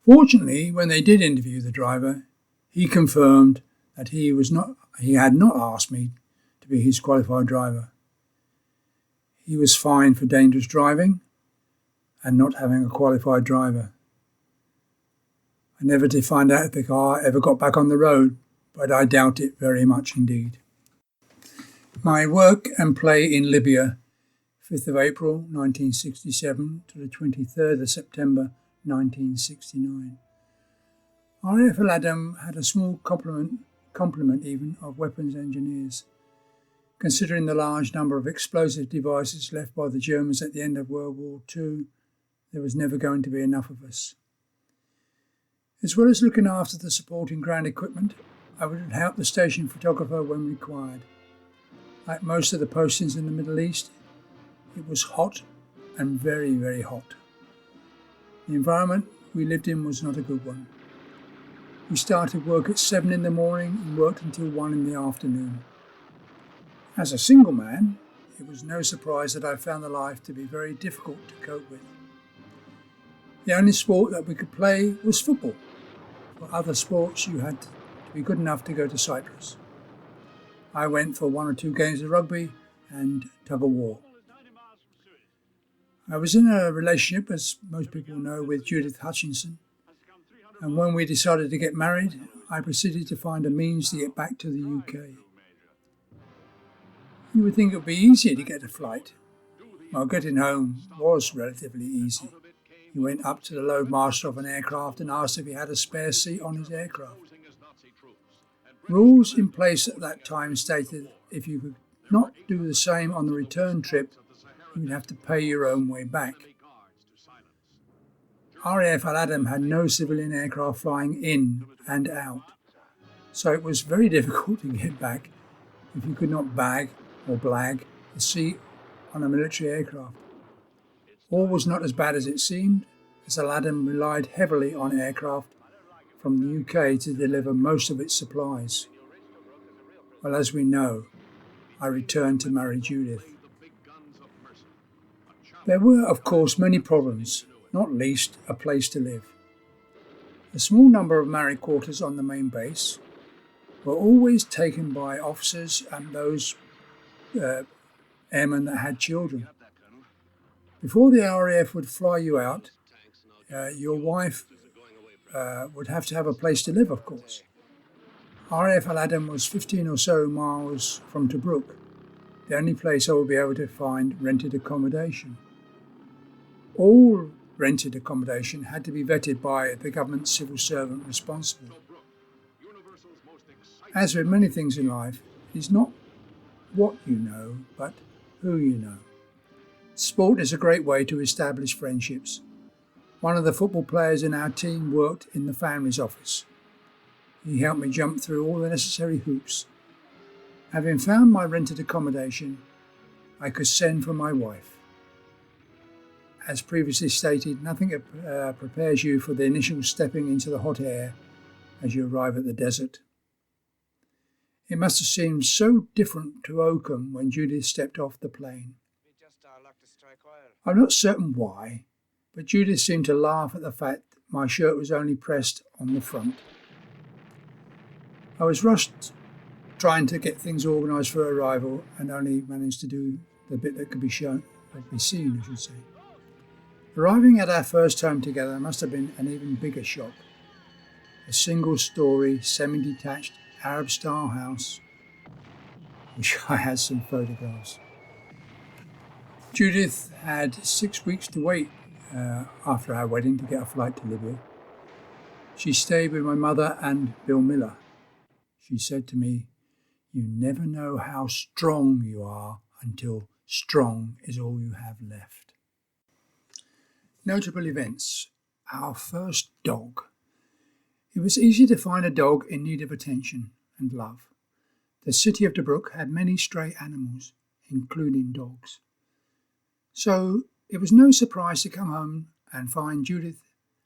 Fortunately, when they did interview the driver, he confirmed that he had not asked me to be his qualified driver. He was fined for dangerous driving and not having a qualified driver. I never did find out if the car ever got back on the road, but I doubt it very much indeed. My work and play in Libya, 5th of April 1967 to the 23rd of September 1969. RAF Al Adam had a small complement even of weapons engineers. Considering the large number of explosive devices left by the Germans at the end of World War II, there was never going to be enough of us. As well as looking after the supporting ground equipment, I would help the station photographer when required. Like most of the postings in the Middle East, it was hot and very, very hot. The environment we lived in was not a good one. We started work at 7 in the morning and worked until 1 in the afternoon. As a single man, it was no surprise that I found the life to be very difficult to cope with. The only sport that we could play was football. For other sports, you had to be good enough to go to Cyprus. I went for 1 or 2 games of rugby and tug of war. I was in a relationship, as most people know, with Judith Hutchinson, and when we decided to get married, I proceeded to find a means to get back to the UK. You would think it would be easier to get a flight. Well, getting home was relatively easy. He went up to the loadmaster of an aircraft and asked if he had a spare seat on his aircraft. Rules in place at that time stated if you could not do the same on the return trip, you would have to pay your own way back. RAF Al Adam had no civilian aircraft flying in and out, so it was very difficult to get back if you could not bag or blag a seat on a military aircraft. All was not as bad as it seemed, as Al Adam relied heavily on aircraft from the UK to deliver most of its supplies. Well, as we know, I returned to marry Judith. There were, of course, many problems, not least a place to live. A small number of married quarters on the main base were always taken by officers and those airmen that had children. Before the RAF would fly you out, your wife would have to have a place to live, of course. RAF Al Adam was 15 or so miles from Tobruk, the only place I would be able to find rented accommodation. All rented accommodation had to be vetted by the government civil servant responsible. As with many things in life, it is not what you know, but who you know. Sport is a great way to establish friendships. One of the football players in our team worked in the family's office. He helped me jump through all the necessary hoops. Having found my rented accommodation, I could send for my wife. As previously stated, nothing prepares you for the initial stepping into the hot air as you arrive at the desert. It must have seemed so different to Oakham when Judith stepped off the plane. I'm not certain why, but Judith seemed to laugh at the fact that my shirt was only pressed on the front. I was rushed trying to get things organised for arrival and only managed to do the bit that could be seen, I should say. Arriving at our first home together must have been an even bigger shock. A single-storey, semi-detached Arab-style house, which I had some photographs. Judith had 6 weeks to wait after our wedding to get a flight to Libya. She stayed with my mother and Bill Miller. She said to me, "You never know how strong you are until strong is all you have left." Notable events. Our first dog. It was easy to find a dog in need of attention and love. The city of Tobruk had many stray animals, including dogs. So it was no surprise to come home and find Judith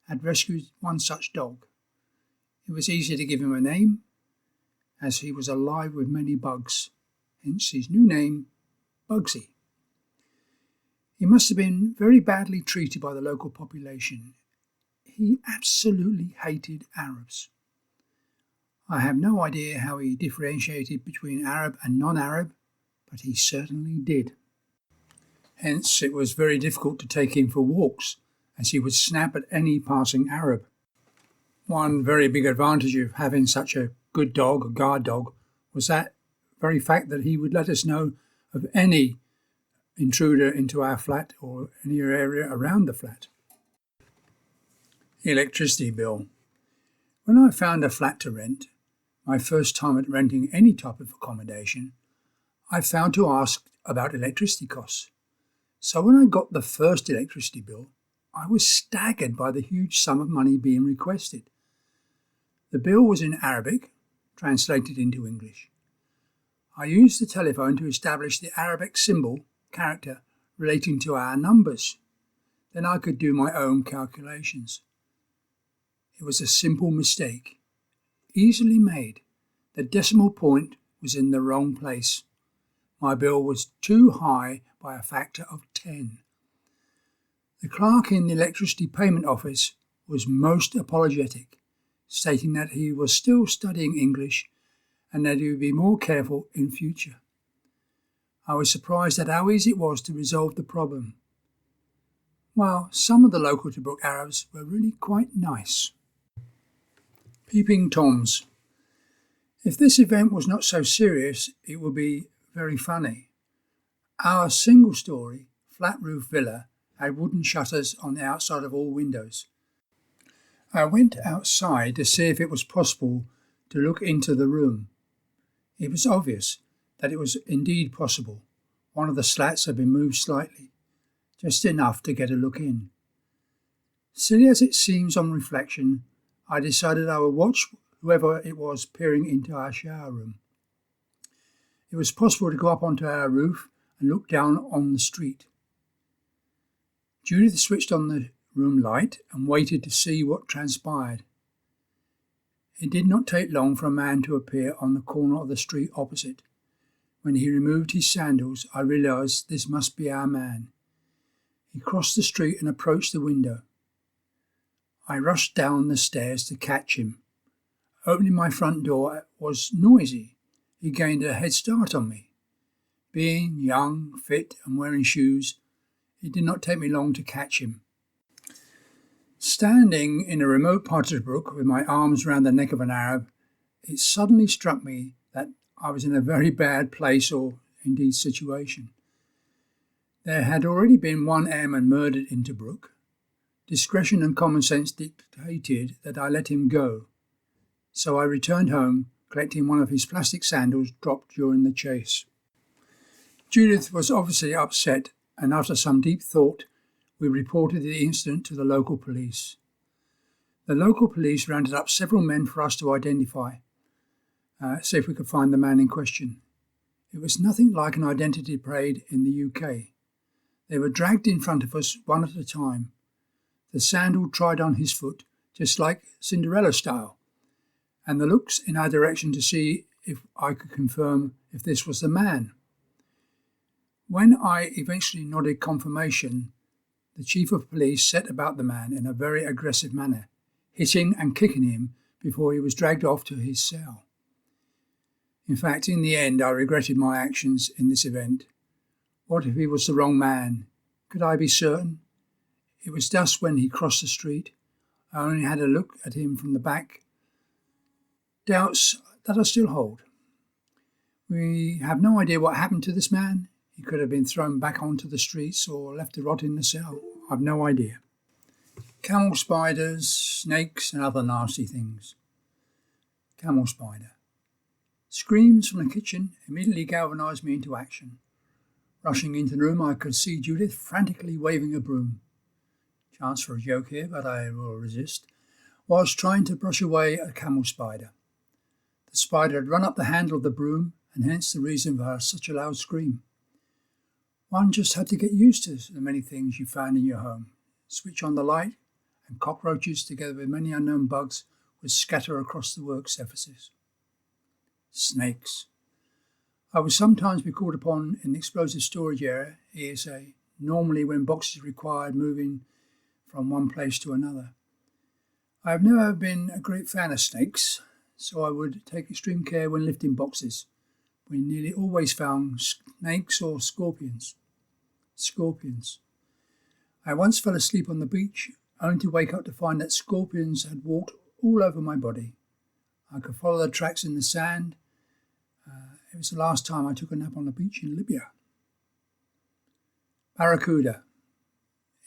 had rescued one such dog. It was easy to give him a name, as he was alive with many bugs, hence his new name, Bugsy. He must have been very badly treated by the local population. He absolutely hated Arabs. I have no idea how he differentiated between Arab and non-Arab, but he certainly did. Hence, it was very difficult to take him for walks, as he would snap at any passing Arab. One very big advantage of having such a good dog, a guard dog, was that very fact that he would let us know of any intruder into our flat or any area around the flat. Electricity bill. When I found a flat to rent, my first time at renting any type of accommodation, I found to ask about electricity costs. So when I got the first electricity bill, I was staggered by the huge sum of money being requested. The bill was in Arabic, translated into English. I used the telephone to establish the Arabic symbol character relating to our numbers. Then I could do my own calculations. It was a simple mistake, easily made. The decimal point was in the wrong place. My bill was too high by a factor of 10. The clerk in the electricity payment office was most apologetic, stating that he was still studying English and that he would be more careful in future. I was surprised at how easy it was to resolve the problem. While some of the local Tobruk Arabs were really quite nice. Peeping Toms. If this event was not so serious, it would be very funny. Our single-storey, flat-roof villa had wooden shutters on the outside of all windows. I went outside to see if it was possible to look into the room. It was obvious that it was indeed possible. One of the slats had been moved slightly, just enough to get a look in. Silly as it seems on reflection, I decided I would watch whoever it was peering into our shower room. It was possible to go up onto our roof and look down on the street. Judith switched on the room light and waited to see what transpired. It did not take long for a man to appear on the corner of the street opposite. When he removed his sandals, I realised this must be our man. He crossed the street and approached the window. I rushed down the stairs to catch him. Opening my front door was noisy. He gained a head start on me. Being young, fit, and wearing shoes, it did not take me long to catch him. Standing in a remote part of the brook with my arms round the neck of an Arab, it suddenly struck me that I was in a very bad place or indeed situation. There had already been one airman murdered in Tobruk. Discretion and common sense dictated that I let him go. So I returned home, collecting one of his plastic sandals dropped during the chase. Judith was obviously upset, and after some deep thought, we reported the incident to the local police. The local police rounded up several men for us to identify, see if we could find the man in question. It was nothing like an identity parade in the UK. They were dragged in front of us one at a time. The sandal tried on his foot, just like Cinderella style, and the looks in our direction to see if I could confirm if this was the man. When I eventually nodded confirmation, the chief of police set about the man in a very aggressive manner, hitting and kicking him before he was dragged off to his cell. In fact, in the end, I regretted my actions in this event. What if he was the wrong man? Could I be certain? It was dusk when he crossed the street. I only had a look at him from the back. Doubts that I still hold. We have no idea what happened to this man. He could have been thrown back onto the streets or left to rot in the cell. I've no idea. Camel spiders, snakes and other nasty things. Camel spider. Screams from the kitchen immediately galvanised me into action. Rushing into the room, I could see Judith frantically waving a broom. Chance for a joke here, but I will resist. Whilst trying to brush away a camel spider. The spider had run up the handle of the broom, and hence the reason for such a loud scream. One just had to get used to the many things you found in your home. Switch on the light, and cockroaches, together with many unknown bugs, would scatter across the work surfaces. Snakes. I would sometimes be called upon in the explosive storage area, ESA, normally when boxes required moving from one place to another. I have never been a great fan of snakes, so I would take extreme care when lifting boxes. We nearly always found snakes or scorpions. I once fell asleep on the beach, only to wake up to find that scorpions had walked all over my body. I could follow the tracks in the sand. It was the last time I took a nap on the beach in Libya. Barracuda.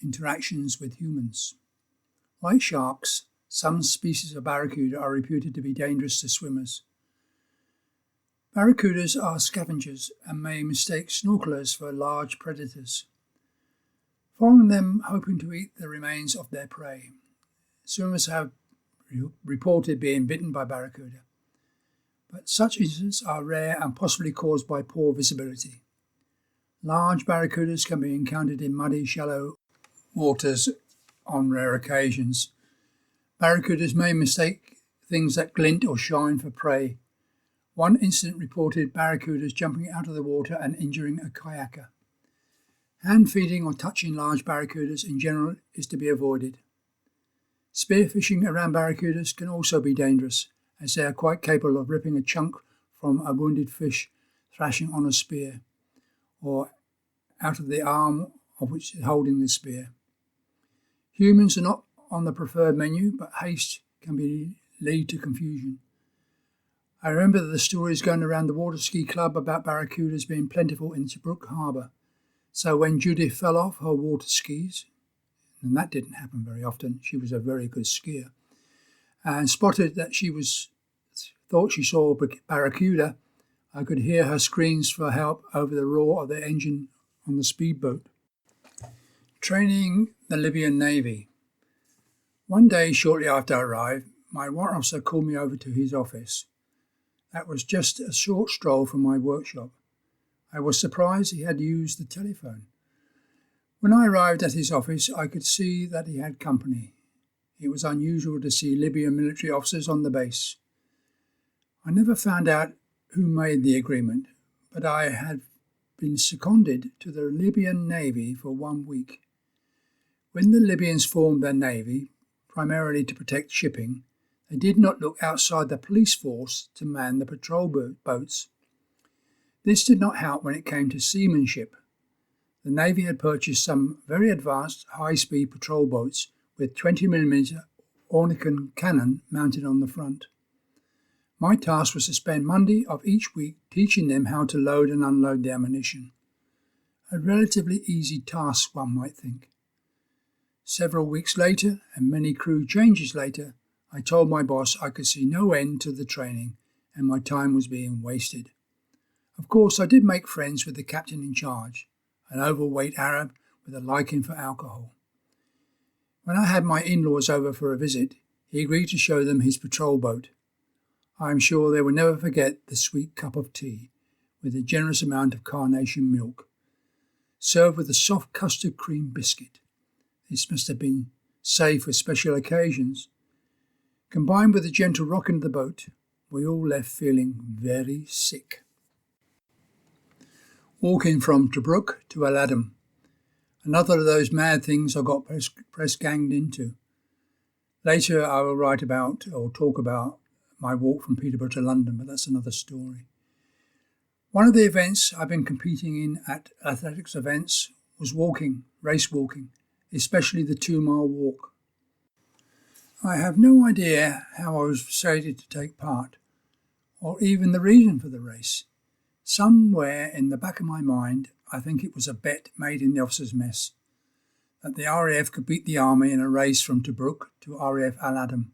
Interactions with humans. Like sharks, some species of barracuda are reputed to be dangerous to swimmers. Barracudas are scavengers and may mistake snorkelers for large predators, following them hoping to eat the remains of their prey. Swimmers have reported being bitten by barracuda, but such incidents are rare and possibly caused by poor visibility. Large barracudas can be encountered in muddy, shallow waters on rare occasions. Barracudas may mistake things that glint or shine for prey. One incident reported barracudas jumping out of the water and injuring a kayaker. Hand feeding or touching large barracudas in general is to be avoided. Spearfishing around barracudas can also be dangerous, as they are quite capable of ripping a chunk from a wounded fish thrashing on a spear, or out of the arm of which is holding the spear. Humans are not on the preferred menu, but haste can lead to confusion. I remember the stories going around the water ski club about barracudas being plentiful in Tobruk harbour. So when Judith fell off her water skis, and that didn't happen very often, she was a very good skier, and spotted that thought she saw a barracuda, I could hear her screams for help over the roar of the engine on the speedboat. Training the Libyan Navy. One day shortly after I arrived, my warrant officer called me over to his office. That was just a short stroll from my workshop. I was surprised he had used the telephone. When I arrived at his office, I could see that he had company. It was unusual to see Libyan military officers on the base. I never found out who made the agreement, but I had been seconded to the Libyan Navy for 1 week. When the Libyans formed their navy, primarily to protect shipping, they did not look outside the police force to man the patrol boats. This did not help when it came to seamanship. The Navy had purchased some very advanced high-speed patrol boats with 20mm Ornicon cannon mounted on the front. My task was to spend Monday of each week teaching them how to load and unload the ammunition. A relatively easy task, one might think. Several weeks later, and many crew changes later, I told my boss I could see no end to the training and my time was being wasted. Of course, I did make friends with the captain in charge, an overweight Arab with a liking for alcohol. When I had my in-laws over for a visit, he agreed to show them his patrol boat. I am sure they will never forget the sweet cup of tea, with a generous amount of carnation milk, served with a soft custard cream biscuit. This must have been saved for special occasions. Combined with the gentle rocking of the boat, we all left feeling very sick. Walking from Tobruk to Al Adam. Another of those mad things I got press ganged into. Later I will write about or talk about my walk from Peterborough to London, but that's another story. One of the events I've been competing in at athletics events was walking, race walking, especially the 2-mile walk. I have no idea how I was persuaded to take part, or even the reason for the race. Somewhere in the back of my mind, I think it was a bet made in the officers' mess, that the RAF could beat the army in a race from Tobruk to RAF Al Adam.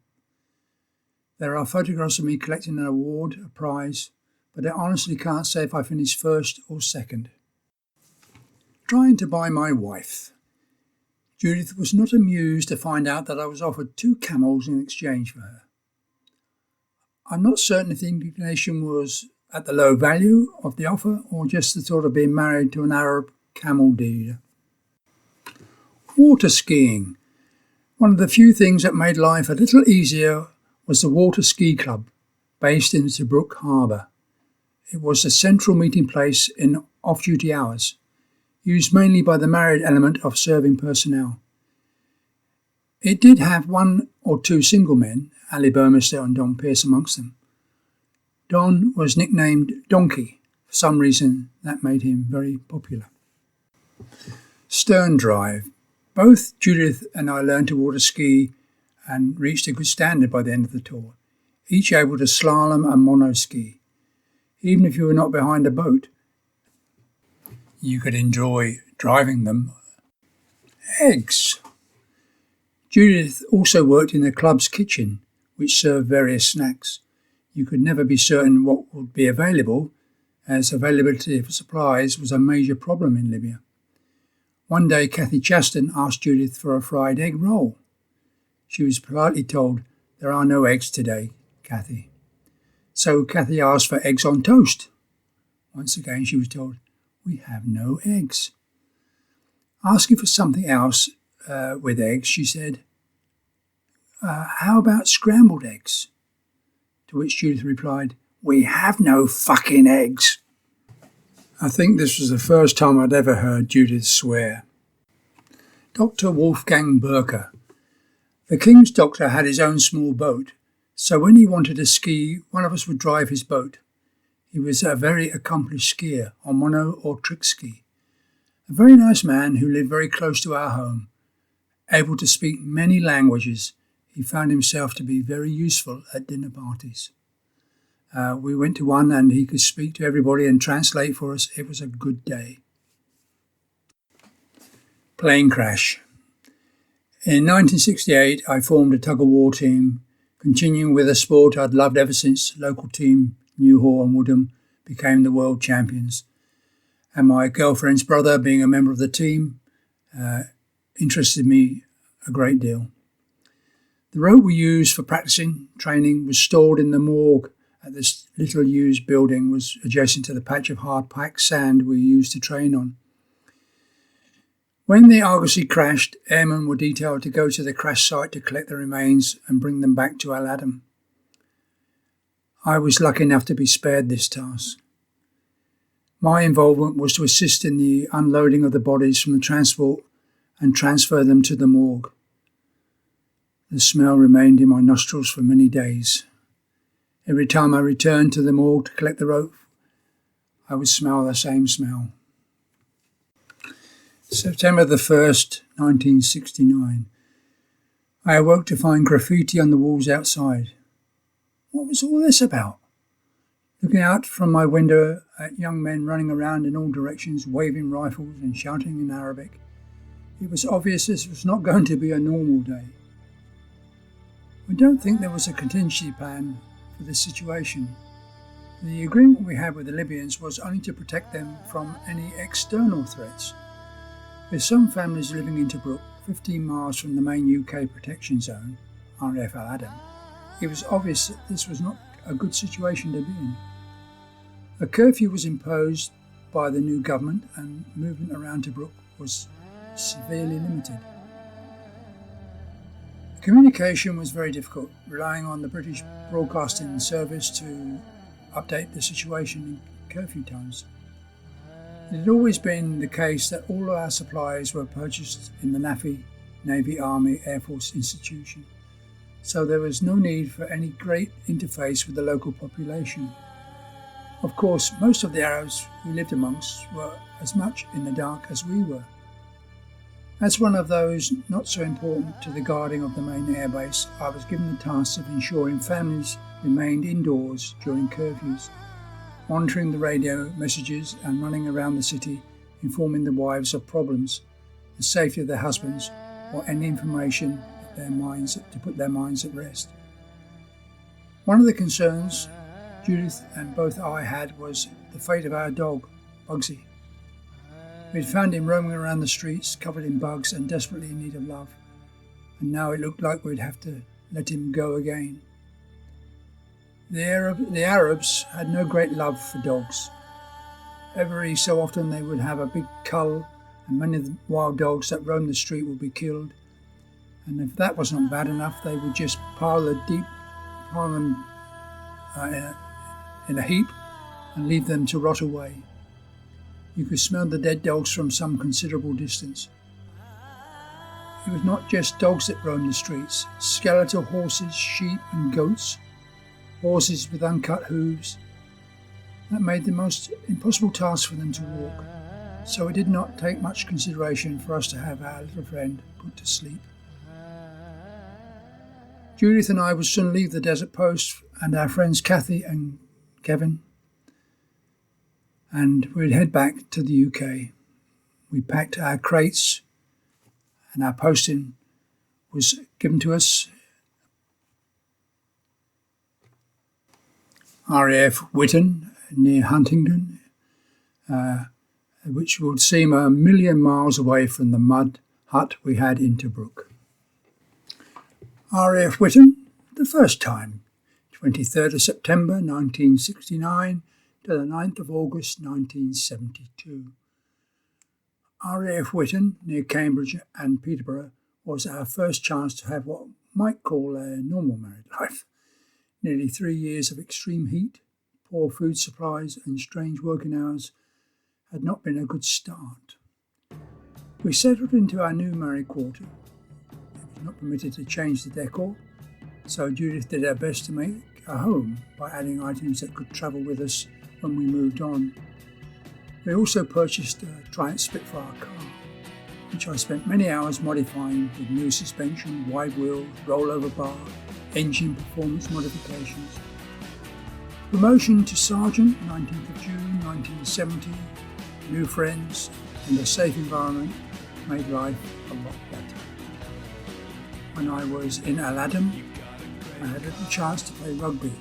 There are photographs of me collecting an award, a prize, but I honestly can't say if I finished first or second. Trying to buy my wife. Judith was not amused to find out that I was offered 2 camels in exchange for her. I'm not certain if the indignation was at the low value of the offer or just the thought of being married to an Arab camel dealer. Water skiing. One of the few things that made life a little easier was the Water Ski Club, based in Tobruk Harbour. It was the central meeting place in off-duty hours, used mainly by the married element of serving personnel. It did have 1 or 2 single men, Ali Burmester and Don Pearce amongst them. Don was nicknamed Donkey. For some reason, that made him very popular. Stern drive. Both Judith and I learned to water ski and reached a good standard by the end of the tour, each able to slalom and monoski. Even if you were not behind a boat, you could enjoy driving them. Eggs. Judith also worked in the club's kitchen, which served various snacks. You could never be certain what would be available, as availability of supplies was a major problem in Libya. One day, Kathy Chaston asked Judith for a fried egg roll. She was politely told, "There are no eggs today, Kathy." So Kathy asked for eggs on toast. Once again, she was told, "We have no eggs." Asking for something else with eggs, she said, "How about scrambled eggs?" To which Judith replied, "We have no fucking eggs." I think this was the first time I'd ever heard Judith swear. Dr. Wolfgang Burker. The King's doctor had his own small boat, so when he wanted to ski, one of us would drive his boat. He was a very accomplished skier on mono or trick ski. A very nice man who lived very close to our home. Able to speak many languages, he found himself to be very useful at dinner parties. We went to one and he could speak to everybody and translate for us. It was a good day. Plane crash. In 1968, I formed a tug-of-war team, continuing with a sport I'd loved ever since local team Newhall and Woodham became the world champions. And my girlfriend's brother, being a member of the team, interested me a great deal. The rope we used for practicing training was stored in the morgue at this little used building, was adjacent to the patch of hard-packed sand we used to train on. When the Argosy crashed, airmen were detailed to go to the crash site to collect the remains and bring them back to Al Adam. I was lucky enough to be spared this task. My involvement was to assist in the unloading of the bodies from the transport and transfer them to the morgue. The smell remained in my nostrils for many days. Every time I returned to the morgue to collect the rope, I would smell the same smell. September the 1st, 1969. I awoke to find graffiti on the walls outside. What was all this about? Looking out from my window at young men running around in all directions, waving rifles and shouting in Arabic, it was obvious this was not going to be a normal day. I don't think there was a contingency plan for this situation. The agreement we had with the Libyans was only to protect them from any external threats. With some families living in Tobruk, 15 miles from the main UK protection zone, RAF Al Adam, it was obvious that this was not a good situation to be in. A curfew was imposed by the new government and movement around Tobruk was severely limited. Communication was very difficult, relying on the British Broadcasting Service to update the situation in curfew times. It had always been the case that all of our supplies were purchased in the NAFI, Navy, Army, Air Force institution, so there was no need for any great interface with the local population. Of course, most of the Arabs we lived amongst were as much in the dark as we were. As one of those not so important to the guarding of the main airbase, I was given the task of ensuring families remained indoors during curfews, monitoring the radio messages and running around the city, informing the wives of problems, the safety of their husbands, or any information to put their minds at rest. One of the concerns Judith and both I had was the fate of our dog, Bugsy. We'd found him roaming around the streets, covered in bugs and desperately in need of love, and now it looked like we'd have to let him go again. The Arabs had no great love for dogs. Every so often they would have a big cull, and many of the wild dogs that roamed the street would be killed. And if that was not bad enough, they would just pile them in a heap and leave them to rot away. You could smell the dead dogs from some considerable distance. It was not just dogs that roamed the streets. Skeletal horses, sheep and goats, horses with uncut hooves. That made the most impossible task for them to walk, so it did not take much consideration for us to have our little friend put to sleep. Judith and I would soon leave the desert post and our friends Kathy and Kevin, and we'd head back to the UK. We packed our crates and our posting was given to us. RAF Whitton near Huntingdon, which would seem a million miles away from the mud hut we had in Tobruk. RAF Whitton, the first time, 23rd of September 1969 to the 9th of August 1972. RAF Whitton, near Cambridge and Peterborough, was our first chance to have what might call a normal married life. Nearly 3 years of extreme heat, poor food supplies and strange working hours had not been a good start. We settled into our new married quarter. It was not permitted to change the decor, so Judith did her best to make a home by adding items that could travel with us when we moved on. We also purchased a Triumph Spitfire car, which I spent many hours modifying with new suspension, wide wheels, rollover bar, engine performance modifications. Promotion to Sergeant, 19th of June 1970, new friends and a safe environment made life a lot better. When I was in Al Adam, I had a little chance to play rugby.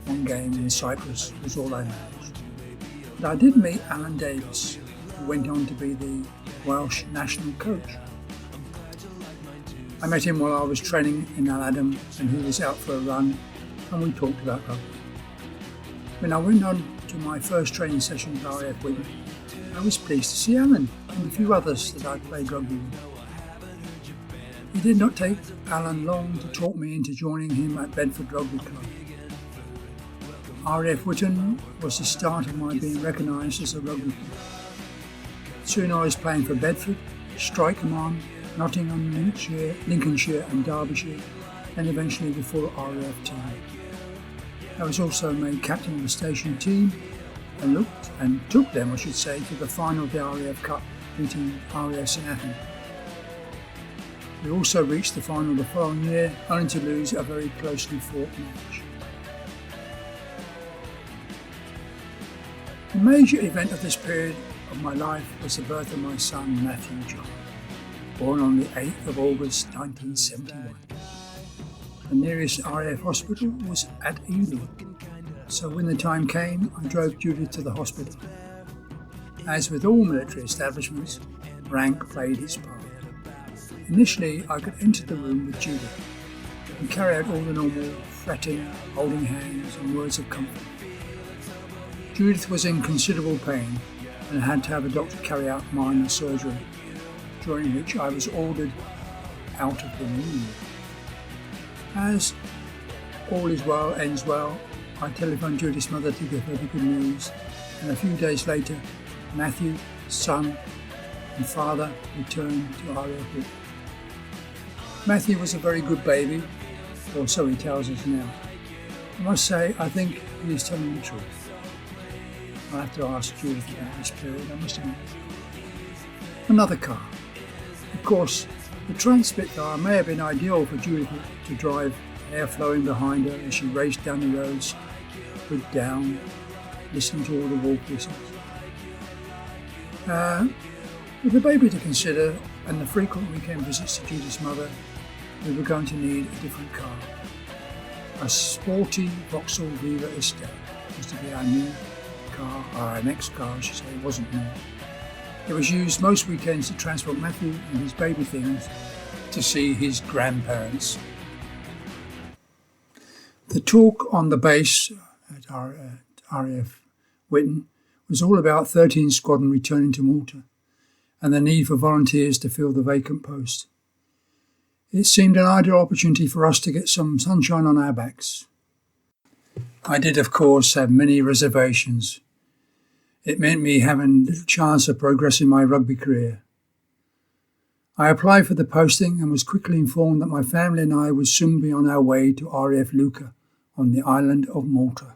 One game in Cyprus was all I managed. But I did meet Alan Davis, who went on to be the Welsh national coach. I met him while I was training in Al Adam and he was out for a run and we talked about rugby. When I went on to my first training session with RAF Whitton, I was pleased to see Alan and a few others that I'd played rugby with. It did not take Alan long to talk me into joining him at Bedford Rugby Club. RAF Whitton was the start of my being recognised as a rugby player. Soon I was playing for Bedford Strike Command, Nottingham, Lincolnshire and Derbyshire, and eventually the full RAF team. I was also made captain of the station team and took them, to the final of the RAF Cup, beating RAF St Athan. We also reached the final the following year, only to lose a very closely fought match. The major event of this period of my life was the birth of my son Matthew John, born on the 8th of August 1971. The nearest RAF hospital was at Ely, so when the time came, I drove Judith to the hospital. As with all military establishments, rank played its part. Initially, I could enter the room with Judith and carry out all the normal fretting, holding hands and words of comfort. Judith was in considerable pain and had to have a doctor carry out minor surgery, during which I was ordered out of the room. As all is well ends well, I telephoned Judith's mother to give her the good news, and a few days later, Matthew, son and father returned to RAF. Matthew was a very good baby, or so he tells us now. I must say, I think he is telling the truth. I'll have to ask Judith about this period, I must admit. Another car. Of course, the train Spitfire may have been ideal for Judith to drive, air flowing behind her as she raced down the roads, hood down, listening to all the wolf whistles. With the baby to consider and the frequent weekend visits to Judith's mother, we were going to need a different car. A sporty Vauxhall Viva Estate was to be our new car, our next car, I should say. It wasn't new. It was used most weekends to transport Matthew and his baby things to see his grandparents. The talk on the base at RAF Witten was all about 13 Squadron returning to Malta and the need for volunteers to fill the vacant post. It seemed an ideal opportunity for us to get some sunshine on our backs. I did, of course, have many reservations. It meant me having little chance of progressing my rugby career. I applied for the posting and was quickly informed that my family and I would soon be on our way to RAF Lucca on the island of Malta.